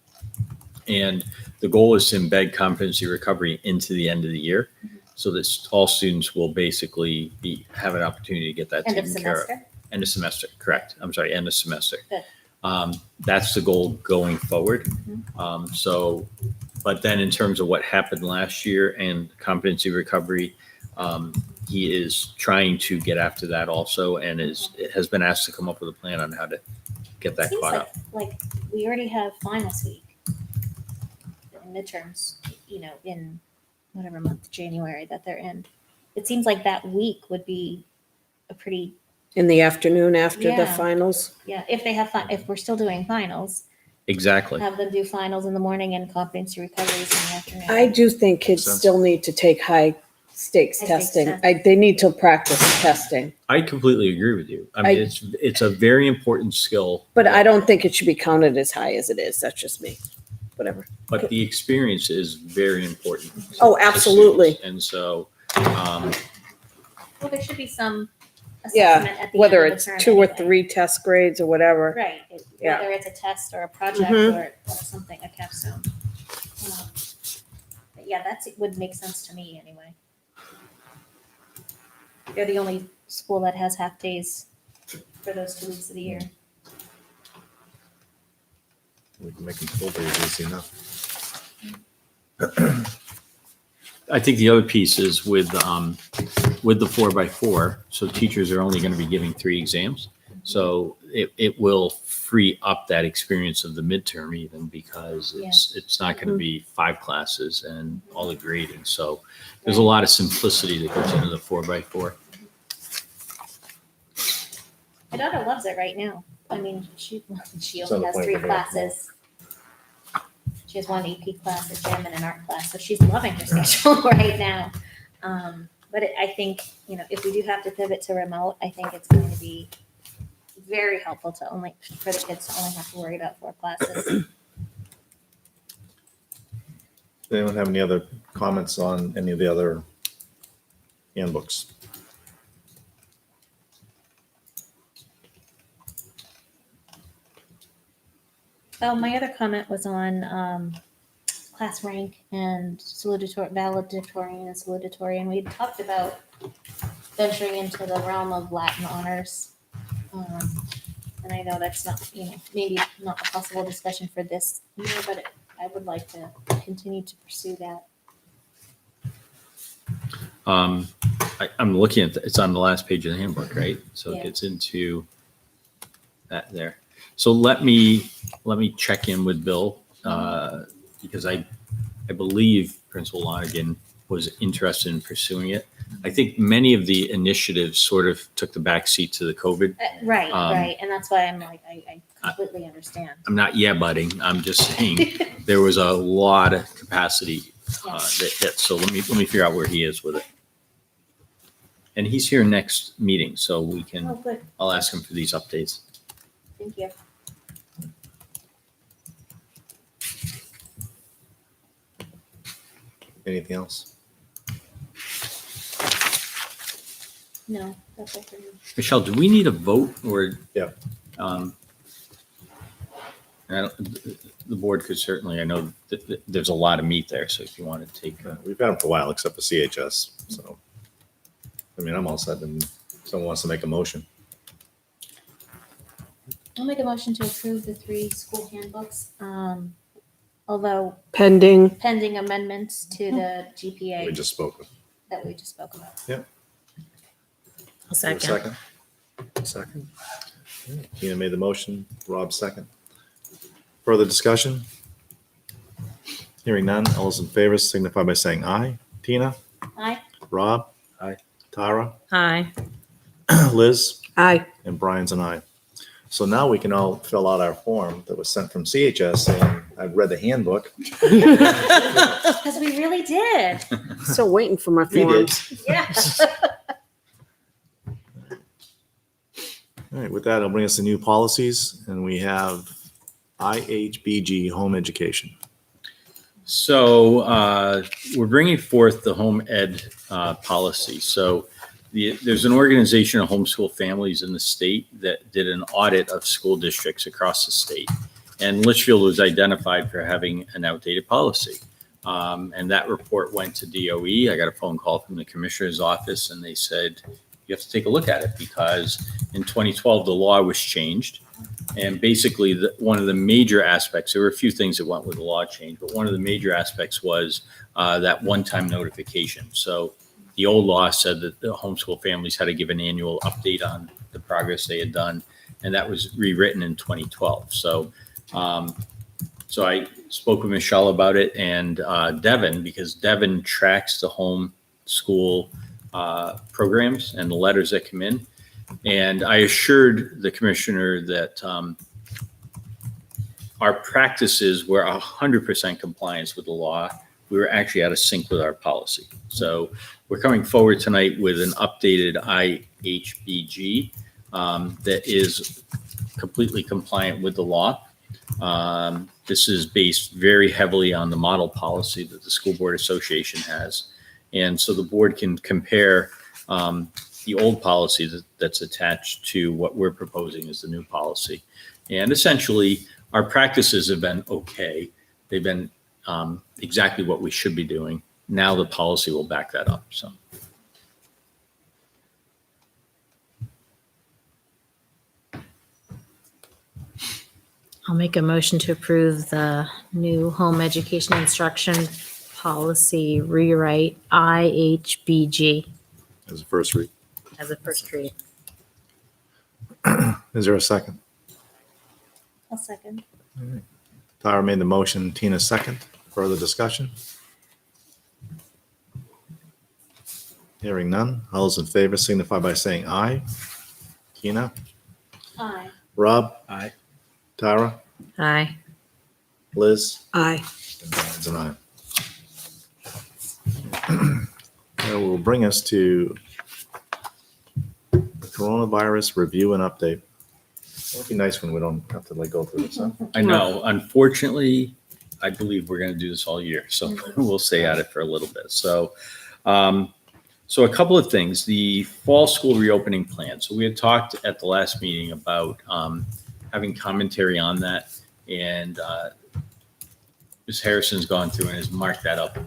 And the goal is to embed competency recovery into the end of the year so that all students will basically have an opportunity to get that End of taken care of. semester? End of semester, correct. I'm sorry, end of semester. Good. That's the goal going forward. So, but then in terms of what happened last year and competency recovery, he is trying to get after that also and has been asked to come up with a plan on how to get that Seems caught up. like we already have finals week. Midterms, in whatever month, January that they're in. It seems like that week would be a pretty, In the afternoon after the Yeah. finals. if they have, if we're still doing finals, Exactly. have them do finals in the morning and competency recoveries in the afternoon. I do think kids Makes sense. still need to take high stakes High stakes testing. testing. They need to practice testing, I completely agree with you. I mean, it's a very important skill, but I don't think it should be counted as high as it is. That's just me. Whatever. but the experience is very important. Oh, to absolutely. students. And so, Well, there should be some Yeah, assessment at the whether end of it's the term 2 or anyway. 3 test grades or whatever. Right, Yeah. whether it's a test or a project Mhm. or something, a capstone. But yeah, would make sense to me anyway. They're the only school that has half days for those 2 weeks of the year. We can make them full days easy enough. I think the other piece is with the 4x4, so teachers are only going to be giving 3 exams. So it will free up that experience of the midterm even because it's not going to be 5 classes and all the grading. So there's a lot of simplicity that goes into the 4x4. My daughter loves it right now. I mean, she on only the has plan 3 for her. classes. She has 1 AP class, a gym, and an art class, so she's loving her schedule right now. But I think, if we do have to pivot to remote, I think it's going to be very helpful for the kids to only have to worry about 4 classes. Anyone have any other comments on any of the other handbooks? Oh, my other comment was on class rank and valedictorian and salutatorian. We had talked about venturing into the realm of Latin honors. And I know that's not, maybe not a possible discussion for this year, but I would like to continue to pursue that. I'm looking at, it's on the last page of the handbook, right? So it Yeah. gets into that there. So let me check in with Bill, because I believe Principal Lonigan was interested in pursuing it. I think many of the initiatives sort of took the back seat to the COVID. Right, Um, right. And that's why I'm like, I completely understand. I'm not budding. I'm just saying there was a lot of capacity that hit. So let me figure out where he is with it. And he's here next meeting, so we Oh, can, good. I'll ask him for these updates. Thank you. Anything else? No, that's all for me. Michelle, do we need a vote or? Yeah. The board could certainly, I know that there's a lot of meat there, so if you want to take, We've had them for a while, except for CHS, so. I mean, I'm all set, and someone wants to make a motion. I'll make a motion to approve the 3 school handbooks. Although Pending. pending amendments to the GPA We just spoke of. that we just spoke about. I'll Is there a second. Second. Tina made the motion, Rob second. Further discussion? Hearing none, all those in favor signify by saying aye. Tina? Aye. Rob? Aye. Tara? Aye. Liz? Aye. And Brian's an aye. So now we can all fill out our form that was sent from CHS saying, I've read the handbook. Because we really did. Still waiting for my We did. forms. Yeah. All right, with that, I'll bring us to new policies, and we have IHBG, home education. so we're bringing forth the home ed policy. So there's an organization of homeschool families in the state that did an audit of school districts across the state. And Litchfield was identified for having an outdated policy. And that report went to DOE. I got a phone call from the commissioner's office, and they said, you have to take a look at it because in 2012, the law was changed. And basically, one of the major aspects, there were a few things that went with the law change, but one of the major aspects was that one-time notification. So the old law said that the homeschool families had to give an annual update on the progress they had done, and that was rewritten in 2012. So I spoke with Michelle about it and Devin, because Devin tracks the home school programs and the letters that come in. And I assured the commissioner that our practices were 100% compliance with the law. We were actually out of sync with our policy. So we're coming forward tonight with an updated IHBG that is completely compliant with the law. This is based very heavily on the model policy that the School Board Association has. And so the board can compare the old policy that's attached to what we're proposing as the new policy. And essentially, our practices have been okay. They've been exactly what we should be doing. Now the policy will back that up. So. I'll make a motion to approve the new home education instruction policy rewrite IHBG As a first read. as a first read. Is there a second? I'll second. Tara made the motion, Tina second. Further discussion? Hearing none, all those in favor signify by saying aye. Tina? Aye. Rob? Aye. Tara? Aye. Liz? Aye. And Brian's an aye. That will bring us to the coronavirus review and update. It'd be nice when we don't have to go through this. Huh? I know. Unfortunately, I believe we're going to do this all year, so we'll stay at it for a little bit. So, so a couple of things. The fall school reopening plan. So we had talked at the last meeting about having commentary on that, and Ms. Harrison's gone through and has marked that up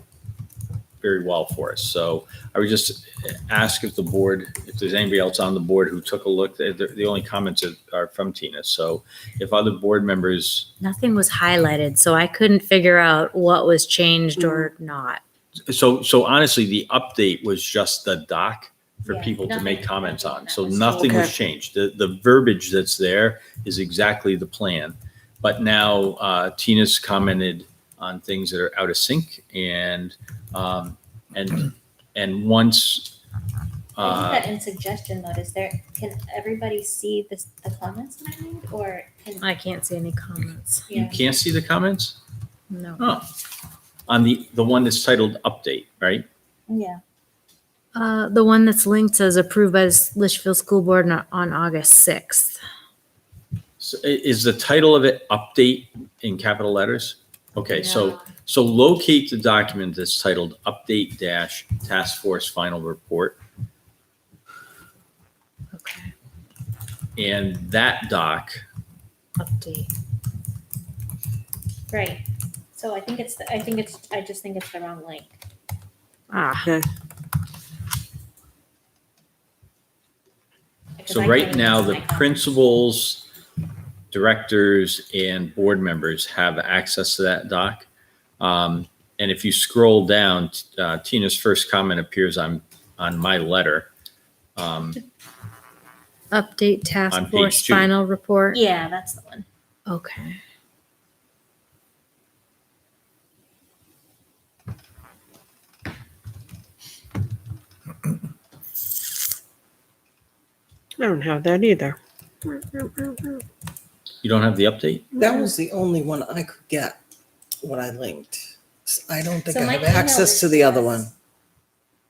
very well for us. So I would just ask if the board, if there's anybody else on the board who took a look, the only comments are from Tina. So if other board members, Nothing was highlighted, so I couldn't figure out what was changed or not. so honestly, the update was just the doc for Yeah, people to nothing- make comments on. nothing So was nothing was Okay. changed. The verbiage that's there is exactly the plan. But now Tina's commented on things that are out of sync, and once I think that in suggestion mode, can everybody see the comments that I made, or can? I can't see any comments. you Yeah. can't see the comments, No. on the one that's titled update, right? Yeah. The one that's linked says approved by the Litchfield School Board on August 6th. So is the title of it update in capital letters? Okay, so locate the document that's titled Update Dash Task Force Final Report. Okay, And that doc, update. Right. So I just think it's the wrong link. Ah, Okay. Because so I right can't now, even the see my comments. principals, directors, and board members have access to that doc. And if you scroll down, Tina's first comment appears on my letter. update task On page force 2. final report. Yeah, that's the one. Okay. I don't have that either. You don't have the update? That was the only one I could get when I linked. I don't think So I my have email access to the other is- one.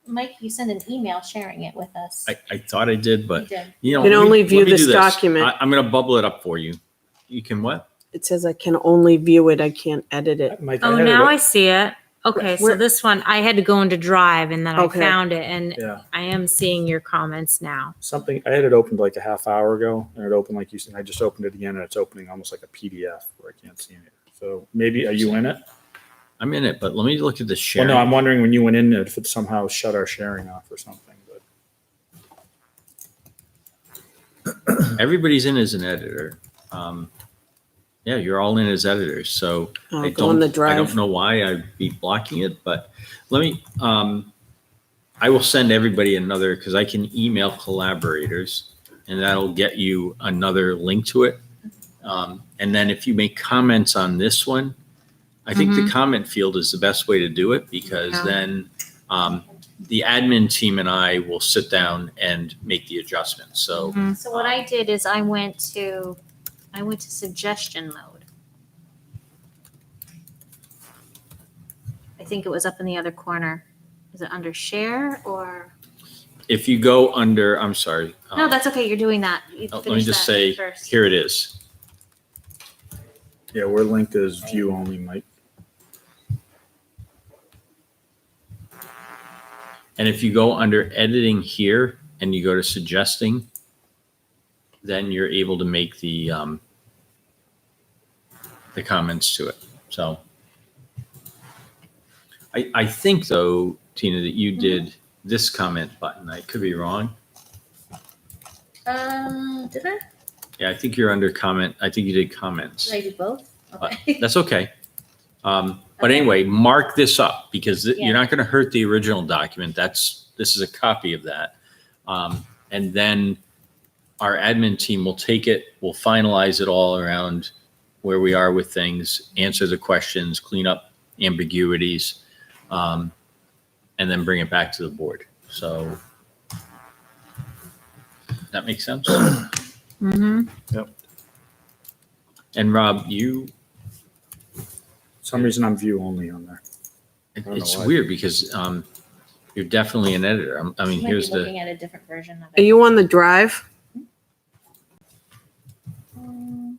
Mike, you sent an email sharing it with us. I thought I did, You but did. you know. Can let me- only let view me this do document. I'm going to bubble it up for you. You can what? It says I can only view it. I can't edit it. Mike, Oh, had it now up- I see it. Okay, so Where- this one, I had to go into Drive and then I Okay. found it and Yeah, I am seeing your comments now. something, I had it opened like a half hour ago, and it opened like you said, I just opened it again, and it's opening almost like a PDF where I can't see it. So maybe, are you in it? I'm in it, but let me look at the Well, sharing. no, I'm wondering when you went in there, if it somehow shut our sharing off or something, but. Everybody's in as an editor. Yeah, you're all in as editors. So I'll I go on the I drive. don't know why I'd be blocking it, but let me, I will send everybody another, because I can email collaborators and that'll get you another link to it. And then if you make comments on this one, I think the comment field is the best way to do it, because Yeah. then the admin team and I will sit down and make the adjustments. So So what I did is I went to suggestion mode. I think it was up in the other corner. Is it under share or? if you go under, I'm sorry. No, that's okay. You're doing that. You let me finish just that say, first. here it is. Yeah, we're linked as view only, Mike. And if you go under editing here and you go to suggesting, then you're able to make the comments to it. So I think though, Tina, that you did this comment button. I could be wrong. Did I? Yeah, I think you're under comment. I think you did comments. Did I do both? But Okay. that's okay. But Okay. anyway, mark this up, because Yeah. you're not going to hurt the original document. This is a copy of that. And then our admin team will take it, we'll finalize it all around where we are with things, answer the questions, clean up ambiguities, and then bring it back to the board. So that makes sense? Mm-hmm. And Rob, you, Some reason I'm view only on there. don't it's know why. weird because you're definitely an editor. I mean, You might here's be the, looking at a different version of Are it. you on the drive? Mm,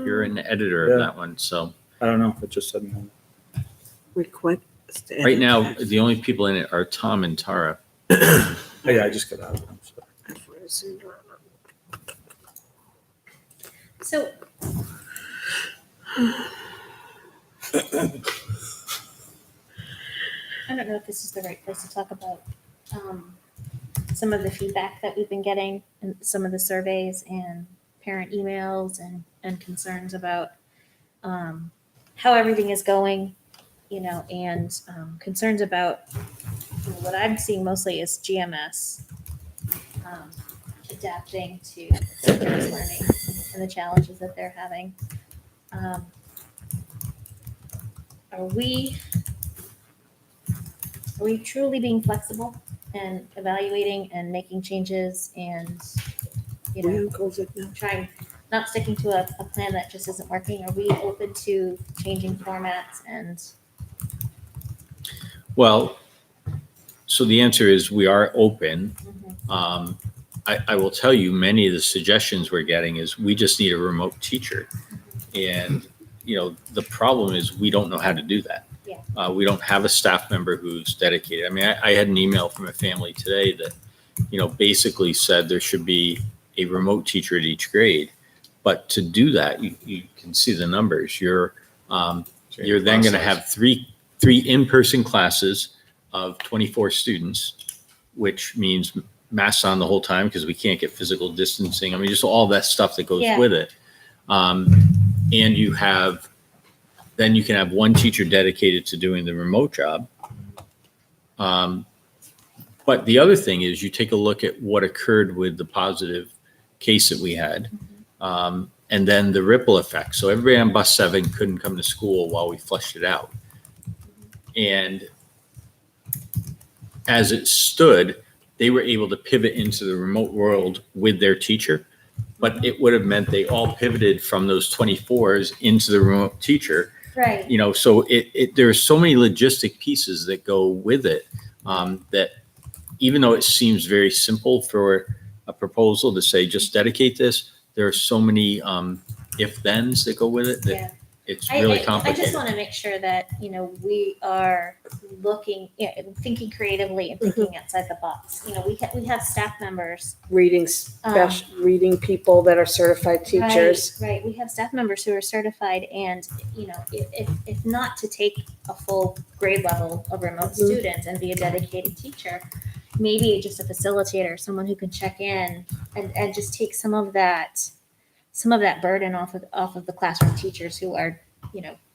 you're an editor of Yeah. that one. So I don't know. It just said no. Request. Right now, the only people in it are Tom and Tara. Oh, yeah, I just got out of it. I'm sorry. So I don't know if this is the right place to talk about some of the feedback that we've been getting and some of the surveys and parent emails and concerns about how everything is going, and concerns about what I'm seeing mostly is GMS adapting to synchronous learning and the challenges that they're having. Are we truly being flexible and evaluating and making changes and, trying, not sticking to a plan that just isn't working? Are we open to changing formats and? Well, so the answer is we are open. I will tell you, many of the suggestions we're getting is we just need a remote teacher. And, the problem is we don't know how to do that. Yeah. We don't have a staff member who's dedicated. I mean, I had an email from a family today that, basically said there should be a remote teacher at each grade. But to do that, you can see the numbers. You're then going to have three in-person classes of 24 students, which means masks on the whole time because we can't get physical distancing. I mean, just all that stuff that goes Yeah. with it. And then you can have one teacher dedicated to doing the remote job. But the other thing is you take a look at what occurred with the positive case that we had, and then the ripple effect. So everybody on bus 7 couldn't come to school while we flushed it out. And as it stood, they were able to pivot into the remote world with their teacher, but it would have meant they all pivoted from those 24s into the remote teacher. Right. So there are so many logistic pieces that go with it, that even though it seems very simple for a proposal to say, just dedicate this, there are so many if-thens that go with it that Yeah. it's really I complicated. just want to make sure that, we are looking, thinking creatively and thinking outside the box. We have staff members. Reading reading people that are certified teachers. Right. We have staff members who are certified and, if not to take a full grade level of remote students and be a dedicated teacher, maybe just a facilitator, someone who can check in and just take some of that burden off of the classroom teachers who are,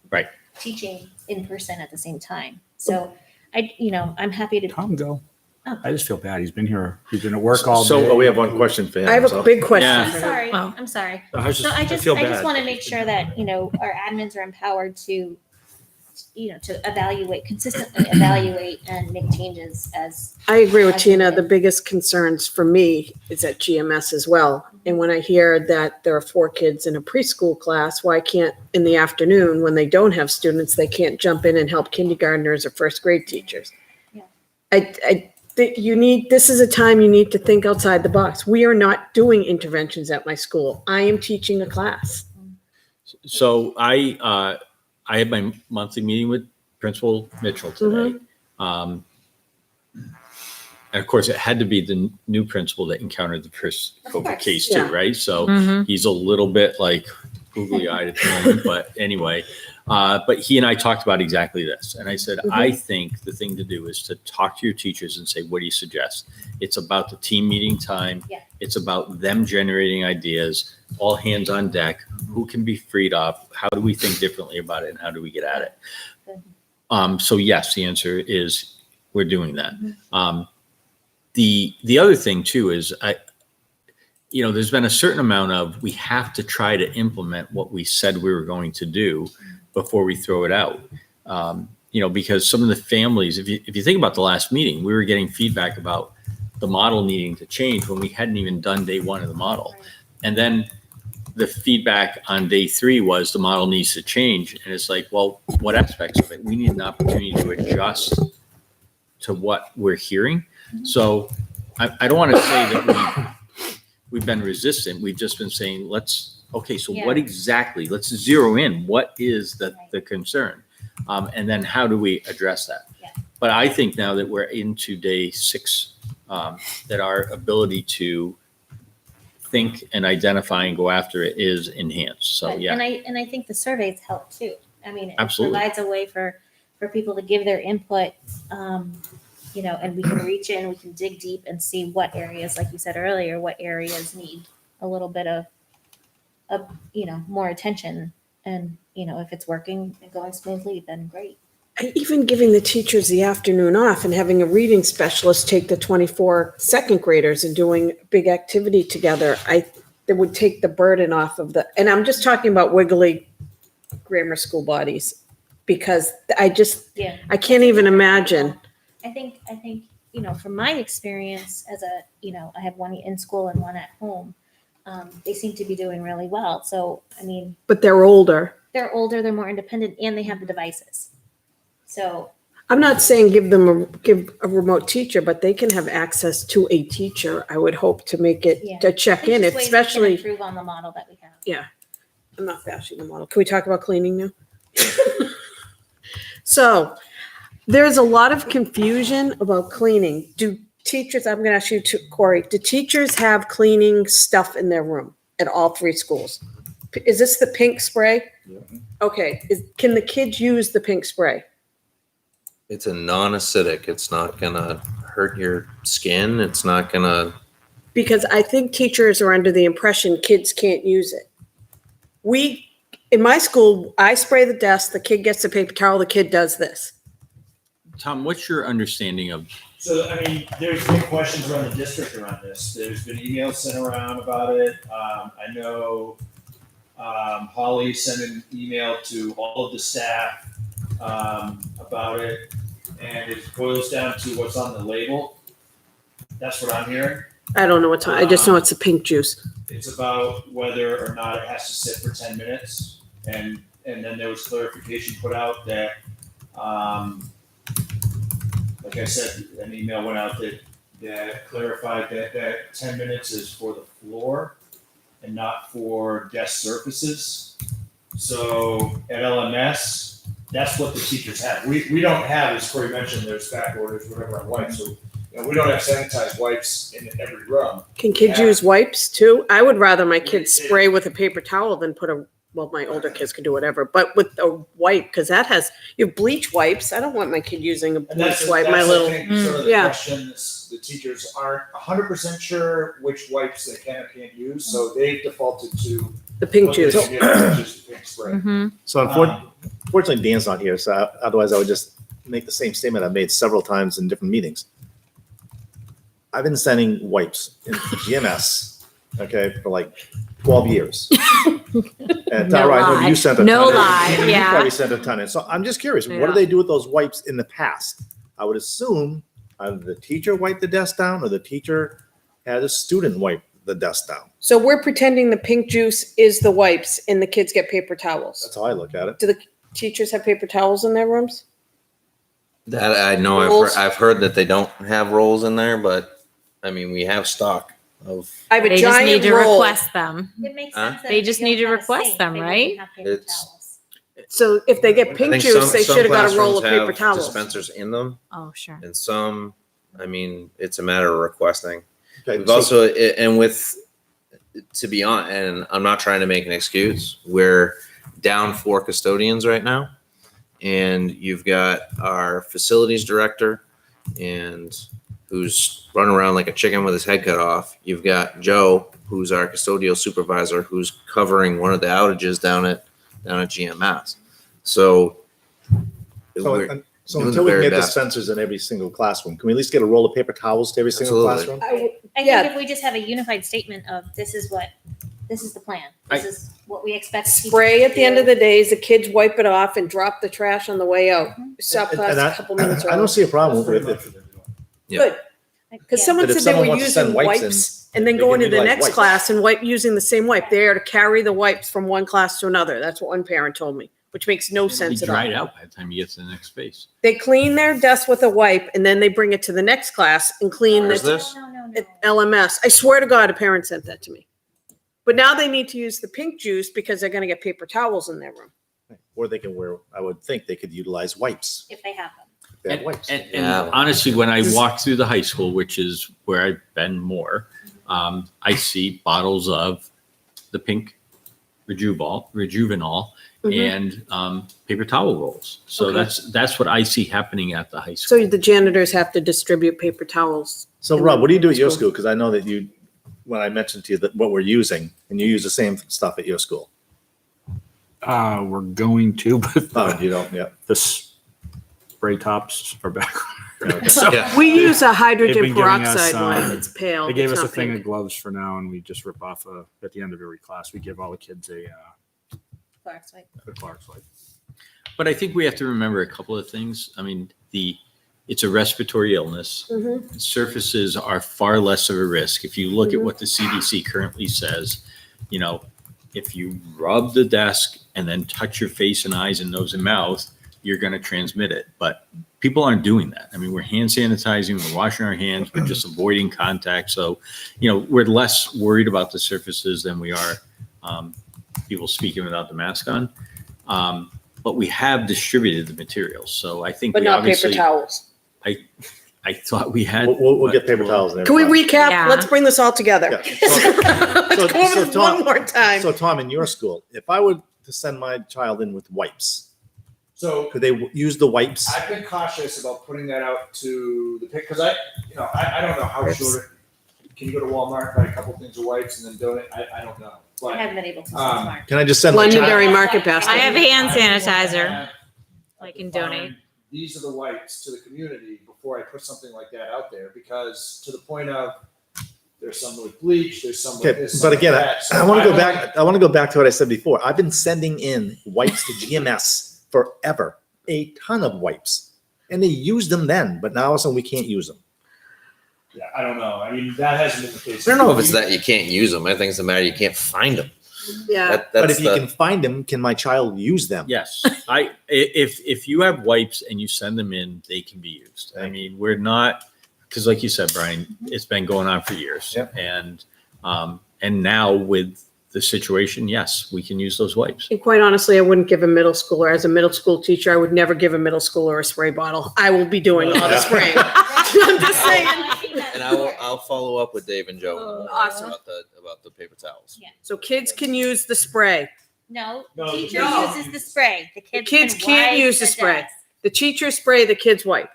Right. teaching in person at the same time. So I'm happy to. Tom, go. Oh. I just feel bad. He's been at work all day. So we have one question for him. I have a big question. Yeah. for I'm him. sorry. Wow. I'm sorry. I So I just feel bad. want to make sure that, our admins are empowered to, to consistently evaluate and make changes as. I agree with as Tina. needed. The biggest concerns for me is at GMS as well. And when I hear that there are 4 kids in a preschool class, why can't in the afternoon when they don't have students, they can't jump in and help kindergartners or first grade teachers? Yeah. I think this is a time you need to think outside the box. We are not doing interventions at my school. I am teaching a class. So I had my monthly meeting with Principal Mitchell today. And of course, it had to be the new principal that encountered the first Of COVID course. case too, Yeah. right? So Mhm. he's a little bit like googly eyed at the moment, but anyway. But he and I talked about exactly this. And I said, I think the thing to do is to talk to your teachers and say, what do you suggest? It's about the team meeting time. Yeah. It's about them generating ideas, all hands on deck. Who can be freed up? How do we think differently about it? And how do we get at it? Good. So yes, the answer is we're doing that. The other thing too is there's been a certain amount of, we have to try to implement what we said we were going to do before we throw it out. Because some of the families, if you think about the last meeting, we were getting feedback about the model needing to change when we hadn't even done day 1 of the model. Right. And then the feedback on day 3 was the model needs to change. And it's like, well, what aspects of it? We need an opportunity to adjust to what we're hearing. So I don't want to say that we've been resistant. We've just been saying, let's Okay, so Yeah. what exactly, let's zero in, what is the concern? And then how do we address that? Yeah. But I think now that we're into day 6, that our ability to think and identify and go after it is enhanced. So, Good. yeah. And I think the surveys help too. I mean, it Absolutely. provides a way for people to give their input, and we can reach in, we can dig deep and see what areas, like you said earlier, what areas need a little bit of more attention. And, if it's working and going smoothly, then great. Even giving the teachers the afternoon off and having a reading specialist take the 24 second graders and doing a big activity together, that would take the burden off of and I'm just talking about wiggly grammar school bodies, because Yeah. I can't even imagine. I think, from my experience I have one in school and one at home. They seem to be doing really well. So, I mean, But they're older. they're older, they're more independent, and they have the devices. So, I'm not saying give a remote teacher, but they can have access to a teacher. I would hope to make it Yeah. to check in, there's just ways we can especially. improve on the model that we have. Yeah, I'm not bashing the model. Can we talk about cleaning now? So there's a lot of confusion about cleaning. Do teachers, I'm going to ask you, Corey, do teachers have cleaning stuff in their room at all 3 schools? Is this the pink spray? Okay, can the kids use the pink spray? It's a non-acidic. It's not gonna hurt your skin. It's not gonna. Because I think teachers are under the impression kids can't use it. In my school, I spray the desk, the kid gets the paper towel, the kid does this. Tom, what's your understanding of, So, I mean, there's been questions around the district around this. There's been emails sent around about it. I know Holly sent an email to all of the staff about it, and it boils down to what's on the label. That's what I'm hearing. I don't know what time, I just know it's a pink juice. It's about whether or not it has to sit for 10 minutes. And then there was clarification put out that, like I said, an email went out that clarified that 10 minutes is for the floor and not for desk surfaces. So at LMS, that's what the teachers have. We don't have, as Corey mentioned, there's back orders, whatever, on wipes. So we don't have sanitized wipes in every room. Can kids use wipes too? I would rather my kids spray with a paper towel than my older kids can do whatever, but with a wipe, because you have bleach wipes. I don't want my kid using a And bleach wipe, my I little, think, sort of the yeah. question is the teachers aren't 100% sure which wipes they can or can't use, so they've defaulted to the pink what they juice. can get, which is the pink spray. So unfortunately, Dan's not here, so otherwise I would just make the same statement I've made several times in different meetings. I've been sending wipes in GMS, okay, for like 12 years. And No Tara, I know lie. you sent a ton. No in. lie, You yeah. probably sent a ton in. So I'm just curious, what do Yeah. they do with those wipes in the past? I would assume either the teacher wiped the desk down or the teacher had a student wipe the desk down. So we're pretending the pink juice is the wipes and the kids get paper towels. That's how I look at it. Do the teachers have paper towels in their rooms? That I know. Rolls? I've heard that they don't have rolls in there, but I mean, we have stock of. I have a They just need giant to roll. request them. It makes Huh? sense. that They if just you need don't to have a request sink, them, they right? wouldn't have paper It's- towels. So if they get I pink think juice, they some should have got a roll of classrooms paper have towels. dispensers in them, Oh, sure. and some, I mean, it's a matter of requesting. Okay, We've so- also, and with, to be honest, and I'm not trying to make an excuse, we're down 4 custodians right now. And you've got our facilities director and who's running around like a chicken with his head cut off. You've got Joe, who's our custodial supervisor, who's covering one of the outages down at GMS. So we're- So doing until the we can very get best. dispensers in every single classroom, can we at least get a roll of paper towels to every single Absolutely. classroom? I Yeah. think if we just have a unified statement of this is the plan. This is what we expect. teachers Spray to at the end do. of the day, the kids wipe it off and drop the trash on the way out. Stop And class I- a couple minutes I don't early. see a problem That's pretty with much it. what they're doing. Yeah. Good, because Yeah. someone But if said they someone were wants to send using wipes in, wipes and then they going can to be the like next wipes. class and using the same wipe. They are to carry the wipes from one class to another. That's what one parent told me, which makes no it'll be sense at dried all. out by the time you get to the next space. They clean their desk with a wipe and then they bring it to the next class and clean Where's the this? No. LMS. I swear to God, a parent sent that to me. But now they need to use the pink juice because they're gonna get paper towels in their room. Or they can wear, I would think they could utilize wipes. If they have them. If they have wipes. And Yeah. honestly, when I walk through the high school, which is where I've been more, I see bottles of the pink Rejuvenol and paper towel rolls. So Okay. that's what I see happening at the high school. So the janitors have to distribute paper towels. So Rob, what do you do at your school? Because I know that you, when I mentioned to you that what we're using, and you use the same stuff at your school. We're going to, but Oh, you don't, yeah. the spray tops are back. Okay. So Yeah. We use a They've hydrogen been giving us, peroxide one. It's pale. they gave It's us a not thing pink. of gloves for now, and we just rip off at the end of every class. We give all the kids a Clark's wipe. But I think we have to remember a couple of things. I mean, it's a respiratory illness. Mhm. Surfaces are far less of a risk. If you look at what the CDC currently says, if you rub the desk and then touch your face and eyes and nose and mouth, you're going to transmit it. But people aren't doing that. I mean, we're hand sanitizing, we're washing our hands, we're just avoiding contact. So, we're less worried about the surfaces than we are people speaking without the mask on. But we have distributed the materials. So I think But we not paper obviously, towels. I thought we had. We'll get but paper we'll- towels there. Can we recap? Yeah. Let's bring this all together. Yeah. So- Let's go over so this Tom- one more time. So Tom, in your school, if I were to send my child in with wipes, So could they use the wipes? I've been cautious about putting that out to the pick, because I don't know how short. Can you go to Walmart, buy a couple things of wipes and then donate? I don't know. I But haven't been able to since Um, March. Can I just send my child? Londonderry Market Basket. I have hand I wanna sanitizer. have- I can define donate. These are the wipes to the community before I put something like that out there, because to the point of, there's some with bleach, there's some with Okay, this. but some with again, that. So I want to go don't- back. I want to go back to what I said before. I've been sending in wipes to GMS forever, a ton of wipes, and they used them then. But now all of a sudden we can't use them. Yeah, I don't know. I mean, that hasn't been the case. I don't know if it's that you can't use them. I think it's the matter you can't find them. Yeah. But That's if you can find them, can my child use them? Yes, if you have wipes and you send them in, they can be used. I mean, we're not, because like you said, Brian, it's been going on for years. Yep. And now with the situation, yes, we can use those wipes. And quite honestly, I wouldn't give a middle schooler, as a middle school teacher, I would never give a middle schooler a spray bottle. I will be doing all the spraying. I'm just saying. And I'll follow up with Dave and Joe Awesome. about the paper towels. So kids can use the spray. No, No, teacher no. uses the spray. The kids, kids can can't wipe use the spray. desk. The teachers spray, the kids wipe.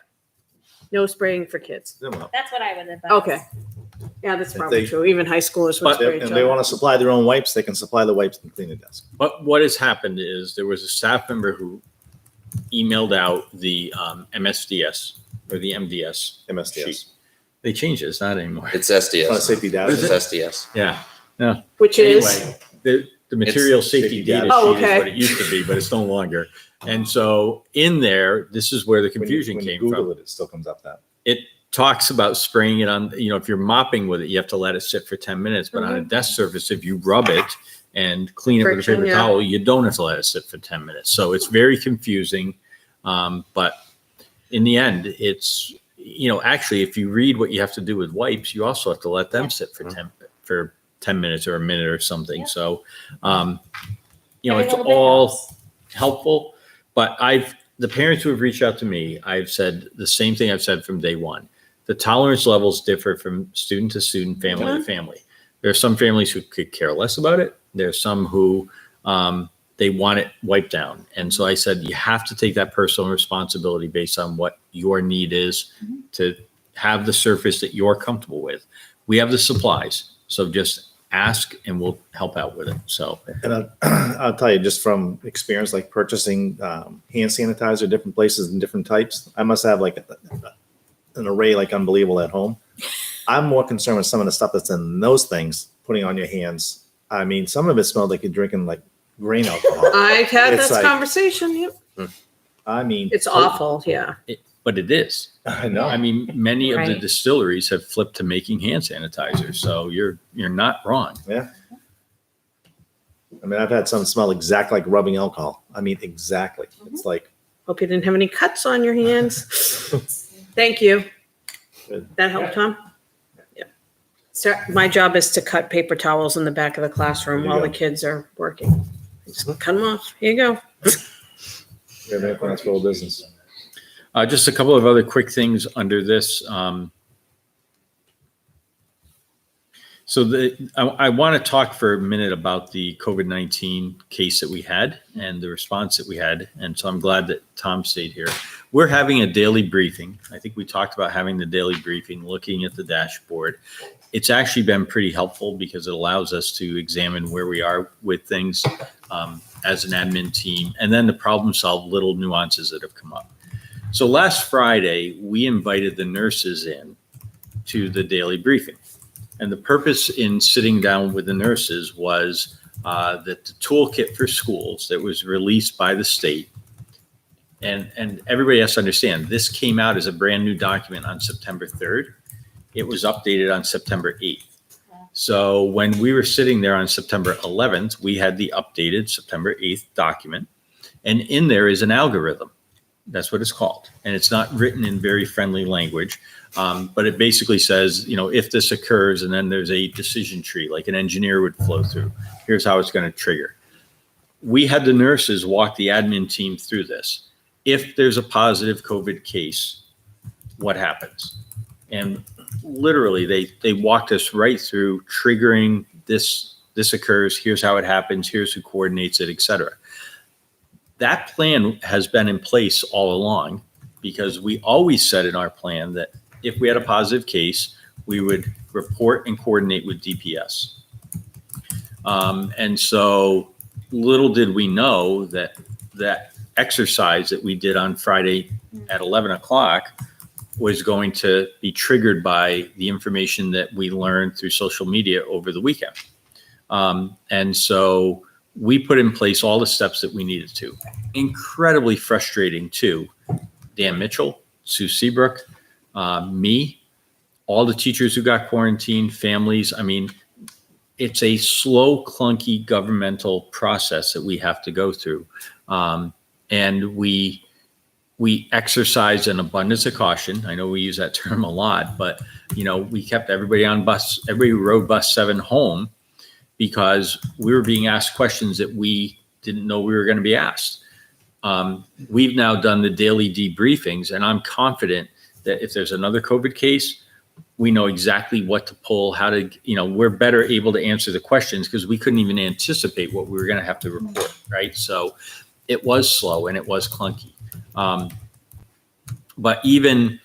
No spraying for kids. That's what I would advise. Okay. Yeah, that's If probably they- true. Even high schoolers would But- spray. And they want to supply their own wipes, they can supply the wipes and clean the desk. But what has happened is there was a staff member who emailed out the MSDS or the MDS. MSDS. sheet. They changed it. It's not anymore. It's SDS. Safety data. It's SDS. Yeah. Which is, Anyway, the material safety safety data data. Oh, sheet is okay. what it used to be, but it's no longer. And so in there, this is where the When you- confusion when you came Google from. it, it still comes up that. It talks about spraying it on, if you're mopping with it, you have to let it sit for 10 minutes. But on a desk surface, if you rub it and clean it with a Friction, paper yeah. towel, you don't have to let it sit for 10 minutes. So it's very confusing. But in the end, it's, actually, if you read what you have to do with wipes, you also have to let them sit for 10 minutes or a minute or something. Yeah. So, Every it's little bit all helps. helpful, but the parents who have reached out to me, I've said the same thing I've said from day one. The tolerance levels differ from student to student, family to family. There are some families who could care less about it. There are some who they want it wiped down. And so I said, you have to take that personal responsibility based on what your need is to have the surface that you're comfortable with. We have the supplies, so just ask and we'll help out with it. So And I'll tell you, just from experience, like purchasing hand sanitizer, different places and different types, I must have like an array like unbelievable at home. I'm more concerned with some of the stuff that's in those things, putting on your hands. I mean, some of it smelled like you're drinking like grain alcohol. I've had It's this like- conversation. Yep. I mean, It's awful. Yeah. but it is. I know. I mean, many of the Right. distilleries have flipped to making hand sanitizer, so you're not wrong. Yeah. I mean, I've had some smell exact like rubbing alcohol. I mean, exactly. It's like, Hope you didn't have any cuts on your hands. Thank you. Good. That helped, Tom? Yeah. My job is to cut paper towels in the back of the classroom There you while the go. kids are working. Just cut them off. Here you go. We have any plans for business? Just a couple of other quick things under this. I want to talk for a minute about the COVID-19 case that we had and the response that we had. And so I'm glad that Tom stayed here. We're having a daily briefing. I think we talked about having the daily briefing, looking at the dashboard. It's actually been pretty helpful because it allows us to examine where we are with things as an admin team, and then to problem solve little nuances that have come up. So last Friday, we invited the nurses in to the daily briefing. And the purpose in sitting down with the nurses was that the toolkit for schools that was released by the state, and everybody has to understand, this came out as a brand new document on September 3rd. It was updated on September 8th. So when we were sitting there on September 11th, we had the updated September 8th document. And in there is an algorithm. That's what it's called. And it's not written in very friendly language. But it basically says, if this occurs, and then there's a decision tree, like an engineer would flow through. Here's how it's going to trigger. We had the nurses walk the admin team through this. If there's a positive COVID case, what happens? And literally, they walked us right through triggering this occurs, here's how it happens, here's who coordinates it, et cetera. That plan has been in place all along because we always said in our plan that if we had a positive case, we would report and coordinate with DPS. And so little did we know that exercise that we did on Friday at 11 o'clock was going to be triggered by the information that we learned through social media over the weekend. And so we put in place all the steps that we needed to. Incredibly frustrating too. Dan Mitchell, Sue Seabrook, me, all the teachers who got quarantined, families. I mean, it's a slow, clunky governmental process that we have to go through. And we exercise an abundance of caution. I know we use that term a lot, but we kept everybody rode bus 7 home because we were being asked questions that we didn't know we were going to be asked. We've now done the daily debriefings, and I'm confident that if there's another COVID case, we know exactly what to pull, how to, we're better able to answer the questions because we couldn't even anticipate what we were going to have to report, right? So it was slow and it was clunky. But even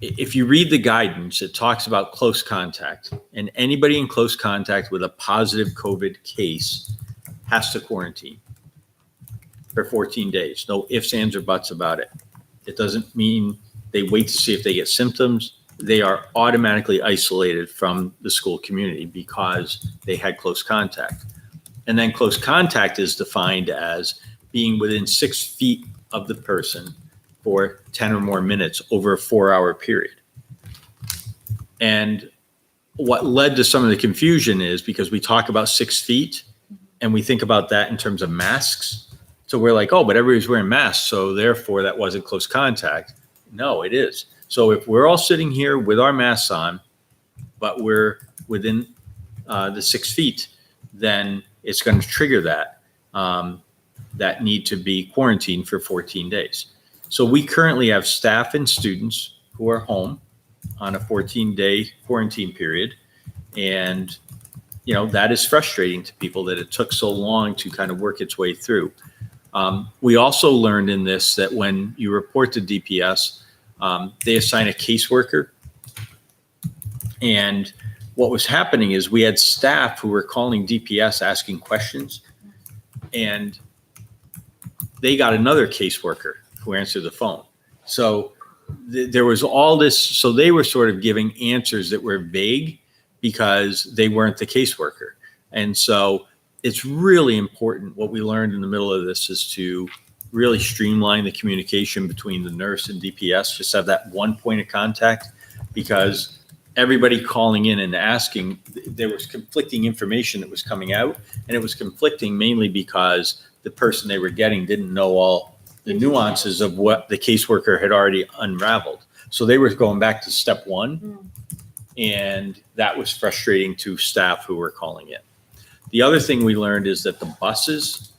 if you read the guidance, it talks about close contact, and anybody in close contact with a positive COVID case has to quarantine for 14 days. No ifs, ands, or buts about it. It doesn't mean they wait to see if they get symptoms. They are automatically isolated from the school community because they had close contact. And then close contact is defined as being within 6 feet of the person for 10 or more minutes over a 4-hour period. And what led to some of the confusion is because we talk about 6 feet and we think about that in terms of masks. So we're like, oh, but everybody's wearing masks, so therefore that wasn't close contact. No, it is. So if we're all sitting here with our masks on, but we're within the 6 feet, then it's going to trigger that need to be quarantined for 14 days. So we currently have staff and students who are home on a 14-day quarantine period. And, that is frustrating to people that it took so long to kind of work its way through. We also learned in this that when you report to DPS, they assign a caseworker. And what was happening is we had staff who were calling DPS asking questions, and they got another caseworker who answered the phone. So there was all this. So they were sort of giving answers that were vague because they weren't the caseworker. And so it's really important. What we learned in the middle of this is to really streamline the communication between the nurse and DPS, just have that one point of contact, because everybody calling in and asking, there was conflicting information that was coming out, and it was conflicting mainly because the person they were getting didn't know all the nuances of what the caseworker had already unraveled. So they were going back to step 1 And that was frustrating to staff who were calling in. The other thing we learned is that the buses,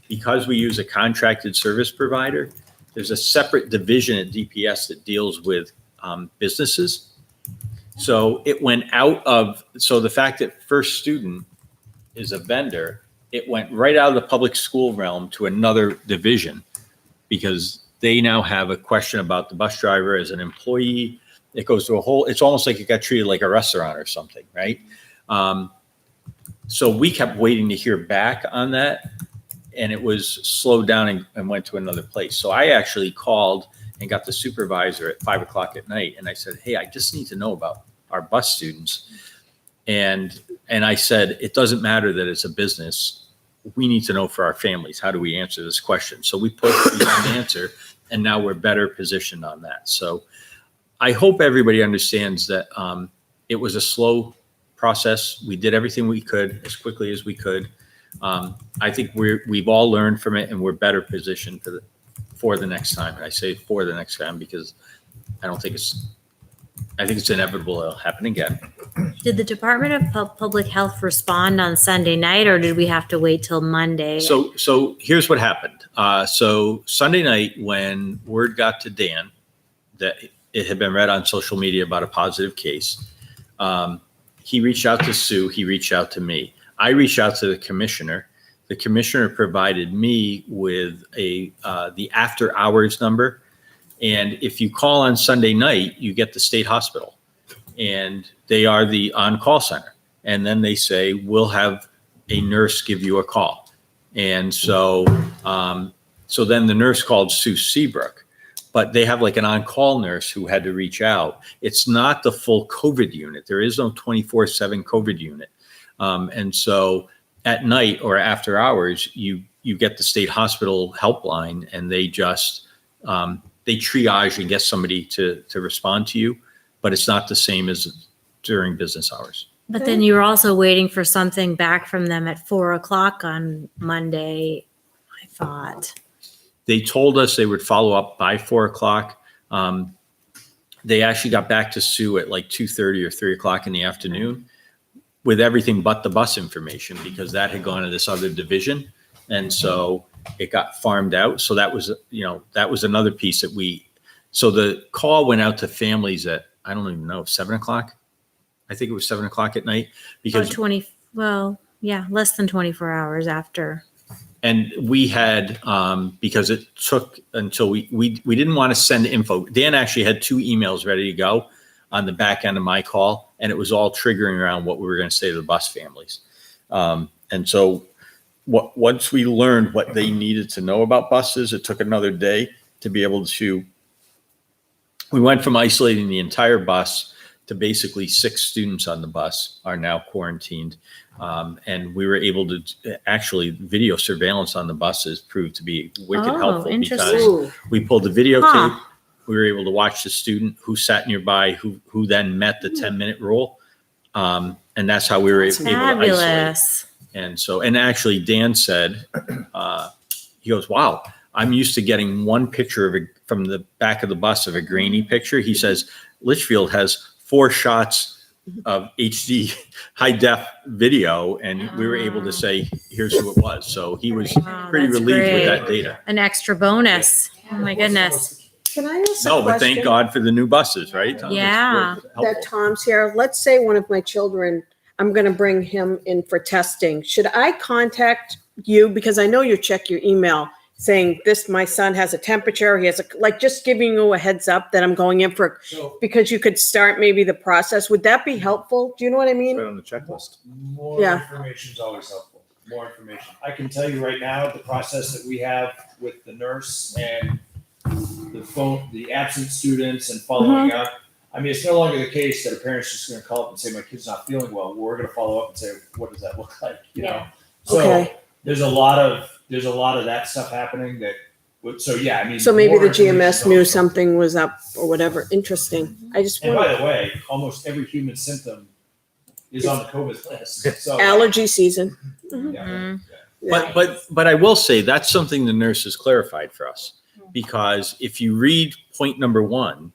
because we use a contracted service provider, there's a separate division at DPS that deals with businesses. So it went out of, so the fact that First Student is a vendor, it went right out of the public school realm to another division because they now have a question about the bus driver as an employee. It goes to a whole, it's almost like it got treated like a restaurant or something, right? So we kept waiting to hear back on that, and it was slowed down and went to another place. So I actually called and got the supervisor at 5 o'clock at night, and I said, hey, I just need to know about our bus students. And I said, it doesn't matter that it's a business. We need to know for our families, how do we answer this question? So we put an answer, and now we're better positioned on that. So I hope everybody understands that it was a slow process. We did everything we could as quickly as we could. I think we've all learned from it, and we're better positioned for the next time. And I say for the next time because I think it's inevitable it'll happen again. Did the Department of Public Health respond on Sunday night, or did we have to wait till Monday? So here's what happened. So Sunday night, when word got to Dan that it had been read on social media about a positive case, he reached out to Sue. He reached out to me. I reached out to the commissioner. The commissioner provided me with the after hours number. And if you call on Sunday night, you get the state hospital, and they are the on-call center. And then they say, we'll have a nurse give you a call. And so then the nurse called Sue Seabrook, but they have like an on-call nurse who had to reach out. It's not the full COVID unit. There is no 24/7 COVID unit. And so at night or after hours, you get the state hospital helpline, and they just, they triage and get somebody to respond to you, but it's not the same as during business hours. But then you were also waiting for something back from them at 4 o'clock on Monday, I thought. They told us they would follow up by 4 o'clock. They actually got back to Sue at like 2:30 or 3 o'clock in the afternoon with everything but the bus information, because that had gone to this other division. And so it got farmed out. So that was, that was another piece that so the call went out to families at, I don't even know, 7 o'clock. I think it was 7 o'clock at night because less than 24 hours after. And we had, because it took until we didn't want to send info. Dan actually had 2 emails ready to go on the back end of my call, and it was all triggering around what we were going to say to the bus families. And so once we learned what they needed to know about buses, it took another day to be able to, we went from isolating the entire bus to basically 6 students on the bus are now quarantined. And we were able to actually video surveillance on the buses proved to be wicked helpful because we pulled the videotape. We were able to watch the student who sat nearby, who then met the 10-minute rule. And that's how we were able to isolate. And so, and actually Dan said, he goes, wow, I'm used to getting one picture from the back of the bus of a grainy picture. He says, Litchfield has 4 shots of HD high def video, and we were able to say, here's who it was. So he was pretty relieved with that data. An extra bonus. Oh my goodness. Can I ask a No, but question? thank God for the new buses, right? Yeah. That Tom's here. Let's say one of my children, I'm going to bring him in for testing. Should I contact you? Because I know you check your email saying my son has a temperature. He has just giving you a heads up that I'm going in for, because you could start maybe the process. Would that be helpful? Do you know what I mean? Right on the checklist. More Yeah. information is always helpful. More information. I can tell you right now, the process that we have with the nurse and the absent students and following up. I mean, it's no longer the case that a parent's just going to call up and say, my kid's not feeling well. We're going to follow up and say, what does that look like? You know? So Okay. there's a lot of that stuff happening so yeah, I mean. So maybe more the GMS information knew always something was up or whatever. Interesting. I just And want by the way, almost every human symptom is on the COVID list. So allergy season. yeah. Yeah. But I will say that's something the nurses clarified for us, because if you read point number 1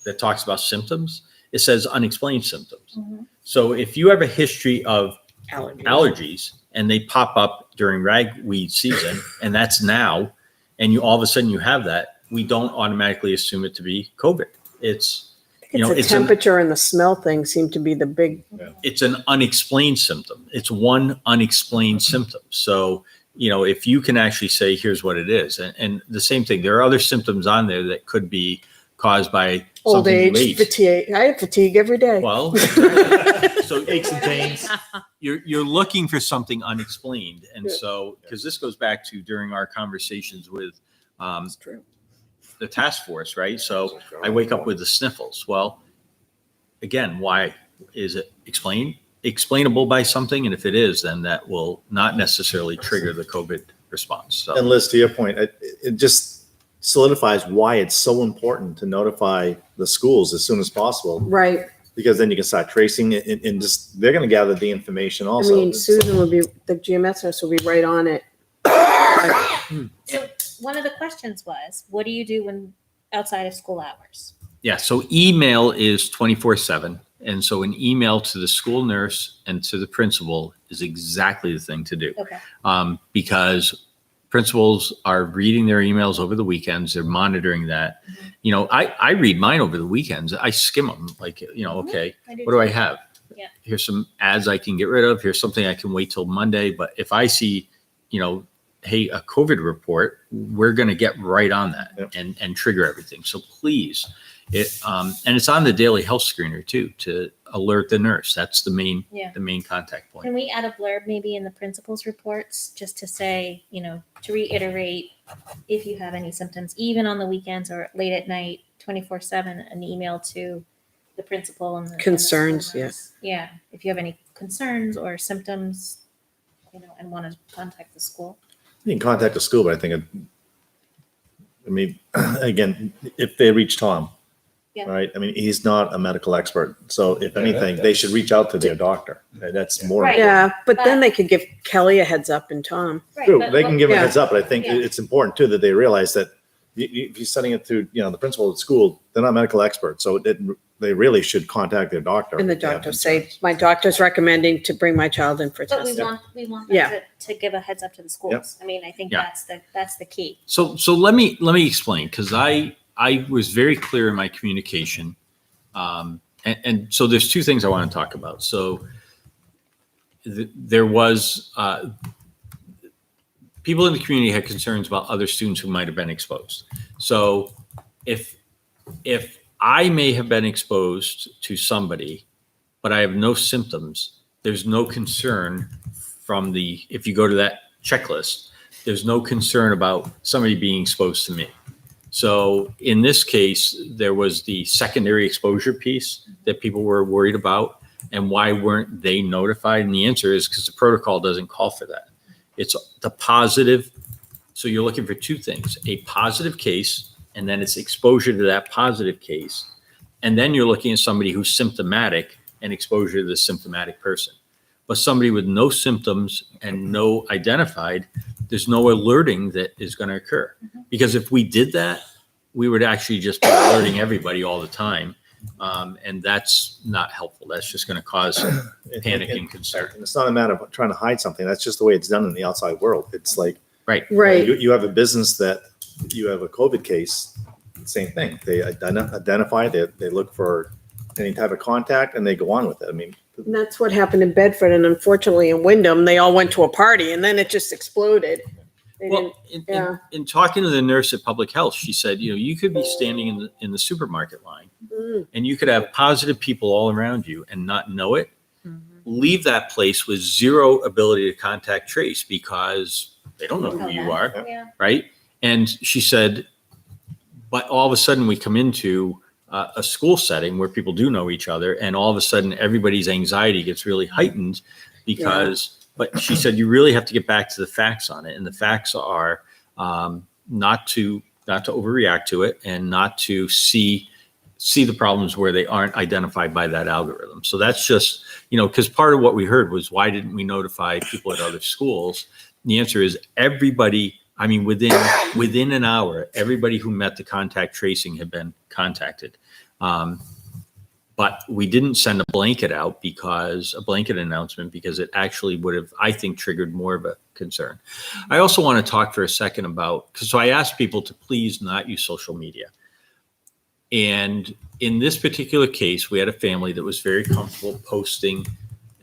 that talks about symptoms, it says unexplained symptoms. Mhm. So if you have a history of Allergies. allergies and they pop up during ragweed season, and that's now, and you all of a sudden you have that, we don't automatically assume it to be COVID. It's, you know, It's the it's an, temperature and the smell thing seem to be the big, it's an unexplained symptom. It's one unexplained symptom. So, you know, if you can actually say, here's what it is, and the same thing, there are other symptoms on there that could be caused by old something you age, ate. fatigue. I have fatigue every day. Well, so Aches and pains. you're looking for something unexplained, and Yeah. so because this goes back to during our conversations with It's true. the task force, right? So I wake up with the sniffles. Well, again, why is it explainable by something? And if it is, then that will not necessarily trigger the COVID response. So And Liz, to your point, it just solidifies why it's so important to notify the schools as soon as possible, Right. because then you can start tracing it and just, they're going to gather the information I also. mean, Susan would be, the GMS nurse would be right on it. So one of the questions was, what do you do when outside of school hours? yeah, so email is 24/7. And so an email to the school nurse and to the principal is exactly the thing to do. Okay. Because principals are reading their emails over the weekends. They're monitoring that. Mhm. You know, I read mine over the weekends. I skim them like, you know, okay, what do I have? Yeah. Here's some ads I can get rid of. Here's something I can wait till Monday. But if I see, you know, hey, a COVID report, we're going to get right on that Yep. and trigger everything. So please, and it's on the daily health screener too, to alert the nurse. That's the main contact point. Can we add a blurb maybe in the principal's reports just to say, you know, to reiterate, if you have any symptoms, even on the weekends or late at night, 24/7, an email to the principal and the Concerns, school nurse. Yeah. If you have any concerns or symptoms, you know, and want to contact the school. You can contact the school, but I think, again, if they reach Tom, Yeah. right? I mean, he's not a medical expert. So if Yeah, anything, they should reach out to their doctor. That's more. Right. Yeah, but then But- they could give Kelly a heads up and Tom. Right, True, but they can give a Yeah. heads up, but I think Yeah. it's important too that they realize that if you're sending it to, the principal of the school, they're not medical experts. So they really should contact their doctor. And the if they have doctor say, concerns. my doctor's recommending to bring my child in for But we testing. want Yeah. them to give a heads up to the schools. I mean, I think Yeah. that's the key. So let me explain, because I was very clear in my communication. And so there's two things I want to talk about. So there was, people in the community had concerns about other students who might have been exposed. So if I may have been exposed to somebody, but I have no symptoms, there's no concern if you go to that checklist, there's no concern about somebody being exposed to me. So in this case, there was the secondary exposure piece that people were worried about. And why weren't they notified? And the answer is because the protocol doesn't call for that. It's the positive. So you're looking for two things, a positive case, and then it's exposure to that positive case. And then you're looking at somebody who's symptomatic and exposure to the symptomatic person. But somebody with no symptoms and no identified, there's no alerting that is going to occur. Because if we did that, we would actually just be alerting everybody all the time. And that's not helpful. That's just going to cause panic and concern. And it's not a matter of trying to hide something. That's just the way it's done in the outside world. It's like, Right. you have a business that you have a COVID case, same thing. They identify, they look for any type of contact and they go on with it. I mean, And that's what happened in Bedford, and unfortunately in Wyndham, they all went to a party and then it just exploded. They Well, yeah. in talking to the nurse at Public Health, she said, you could be standing in the supermarket line didn't- and you could have positive people all around you and not know it. Leave that place with zero ability to contact trace because they don't know who you are, Yeah. right? And she said, but all of a sudden we come into a school setting where people do know each other, and all of a sudden everybody's anxiety gets really heightened because. But she said you really have to get back to the facts on it, and the facts are not to overreact to it and not to see the problems where they aren't identified by that algorithm. So that's just, because part of what we heard was, why didn't we notify people at other schools? And the answer is everybody. I mean, within an hour, everybody who met the contact tracing had been contacted. But But we didn't send a blanket announcement because it actually would have, I think, triggered more of a concern. I also want to talk for a second about, so I asked people to please not use social media. And in this particular case, we had a family that was very comfortable posting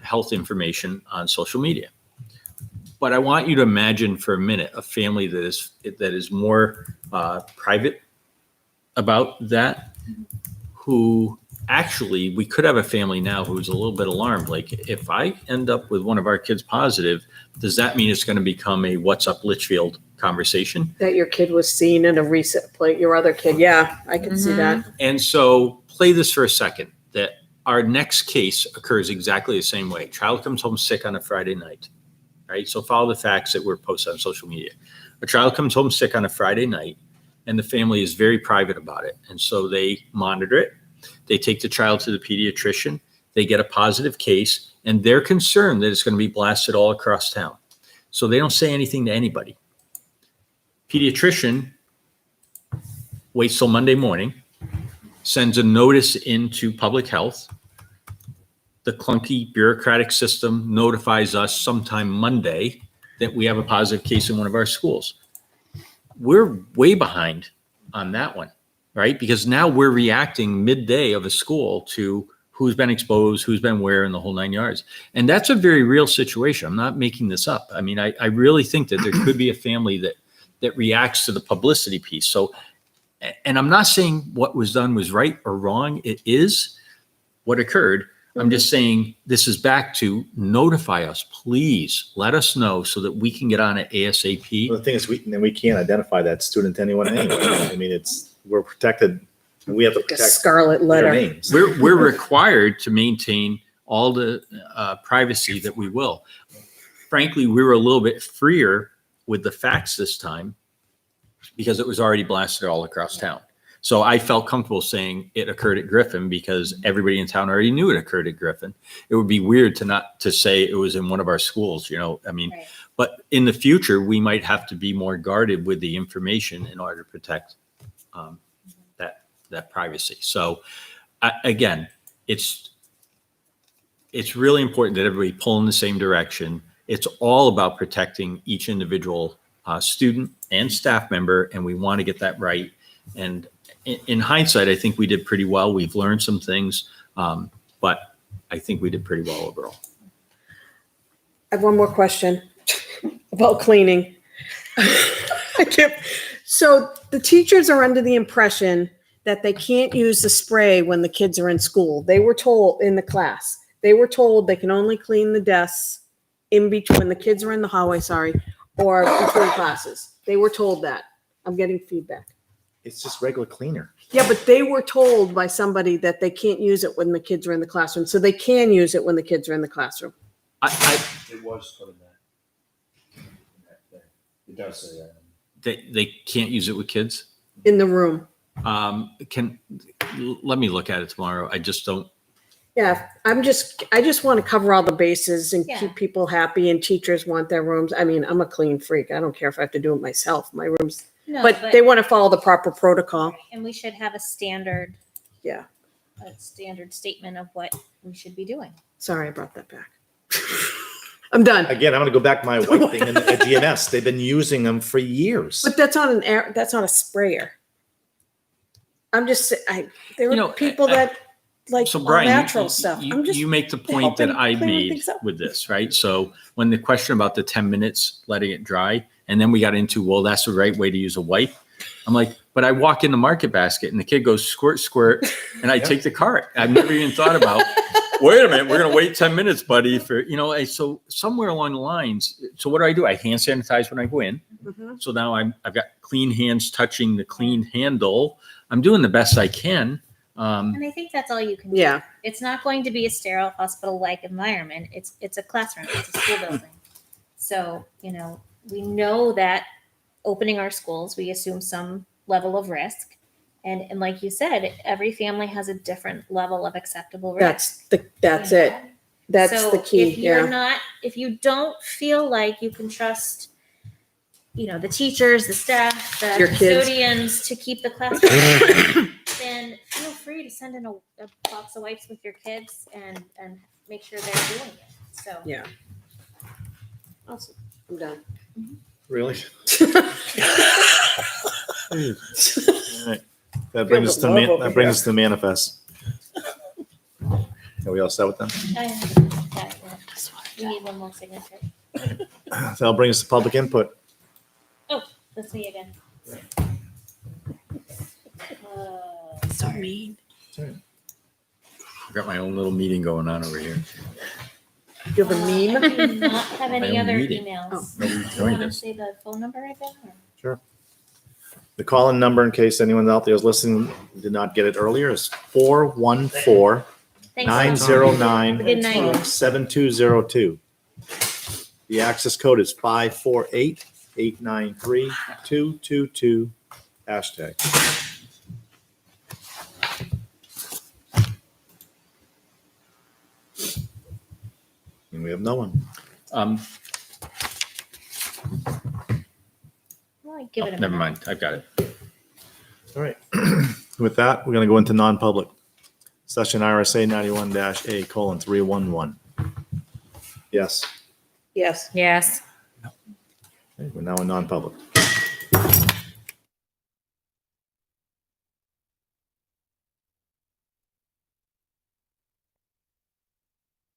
health information on social media. But I want you to imagine for a minute a family that is more private about that, who actually, we could have a family now who's a little bit alarmed. Like, if I end up with one of our kids positive, does that mean it's going to become a "What's up, Litchfield" conversation? That your kid was seen in a recent play, your other kid. Yeah, I can see that. And so play this for a second, that our next case occurs exactly the same way. Child comes home sick on a Friday night, right? So follow the facts that were posted on social media. A child comes home sick on a Friday night, and the family is very private about it. And so they monitor it. They take the child to the pediatrician. They get a positive case, and they're concerned that it's going to be blasted all across town. So they don't say anything to anybody. Pediatrician waits till Monday morning, sends a notice into public health. The clunky bureaucratic system notifies us sometime Monday that we have a positive case in one of our schools. We're way behind on that one, right? Because now we're reacting midday of a school to who's been exposed, who's been where, and the whole 9 yards. And that's a very real situation. I'm not making this up. I mean, I really think that there could be a family that reacts to the publicity piece. So, and I'm not saying what was done was right or wrong. It is what occurred. I'm just saying this is back to notify us, please let us know so that we can get on it ASAP. Well, the thing is, we can't identify that student to anyone anyway. I mean, we're protected. And we have to Like a protect scarlet their letter. names. We're required to maintain all the privacy that we will. Frankly, we were a little bit freer with the facts this time because it was already blasted all across town. So I felt comfortable saying it occurred at Griffin because everybody in town already knew it occurred at Griffin. It would be weird to say it was in one of our schools, I mean, Right. but in the future, we might have to be more guarded with the information in order to protect that privacy. So again, it's really important that everybody pull in the same direction. It's all about protecting each individual student and staff member, and we want to get that right. And in hindsight, I think we did pretty well. We've learned some things, but I think we did pretty well overall. I have one more question about cleaning. So the teachers are under the impression that they can't use the spray when the kids are in school. They were told in the class, they can only clean the desks in between when the kids are in the hallway, or between classes. They were told that. I'm getting feedback. It's just regular cleaner. Yeah, but they were told by somebody that they can't use it when the kids are in the classroom. So they can use it when the kids are in the classroom. It was put in that. It does say that. They can't use it with kids. In the room. Let me look at it tomorrow. I just don't. Yeah, I just want to cover all the bases and Yeah. keep people happy, and teachers want their rooms. I mean, I'm a clean freak. I don't care if I have to do it myself. My rooms, No, but they want to follow the proper protocol. and we should have a standard Yeah. statement of what we should be doing. Sorry, I brought that back. I'm done. Again, I'm going to go back to my white thing at GMS. They've been using them for years. But that's not that's not a sprayer. I'm just, there are people that like So all Brian, natural stuff. I'm just you make the point that helping I clean made things up. with this, right? So when the question about the 10 minutes letting it dry, and then we got into, well, that's the right way to use a wipe. I'm like, but I walk in the market basket and the kid goes squirt, squirt, and I take the cart. I've never even thought about, wait a minute, we're going to wait 10 minutes, buddy, for, so somewhere along the lines. So what do? I hand sanitize when I go in. Mhm. So now I've got clean hands touching the clean handle. I'm doing the best I can. And I think that's all you can do. Yeah. It's not going to be a sterile hospital-like environment. It's a classroom. It's a school building. So, we know that opening our schools, we assume some level of risk. And like you said, every family has a different level of acceptable risk. That's it. That's So the key. if you don't feel like you can trust, the teachers, the staff, the Your kids. custodians to keep the classroom, then feel free to send in a box of wipes with your kids and make sure they're doing it. So Yeah. Awesome. I'm done. Really? All right. That brings us to, that brings us to manifest. Are we all set with them? We need one more signature. That'll bring us to public input. That's me again. So mean. I've got my own little meeting going on over here. You have a I meme? do not have any My own other meeting. emails. Nobody Do you joined want to us. say the phone number again? Or? The call-in number, in case anyone out there is listening, did not get it earlier, is 414 Thanks, 909 Good night. 7202. The access code is 548-893-222 hashtag. And we have no one. Well, I give it a Never minute. mind. I've got it. All right. With that, we're going to go into non-public. Session RSA 91-A:311. Yes. Yes. Yes. Okay, we're now in non-public.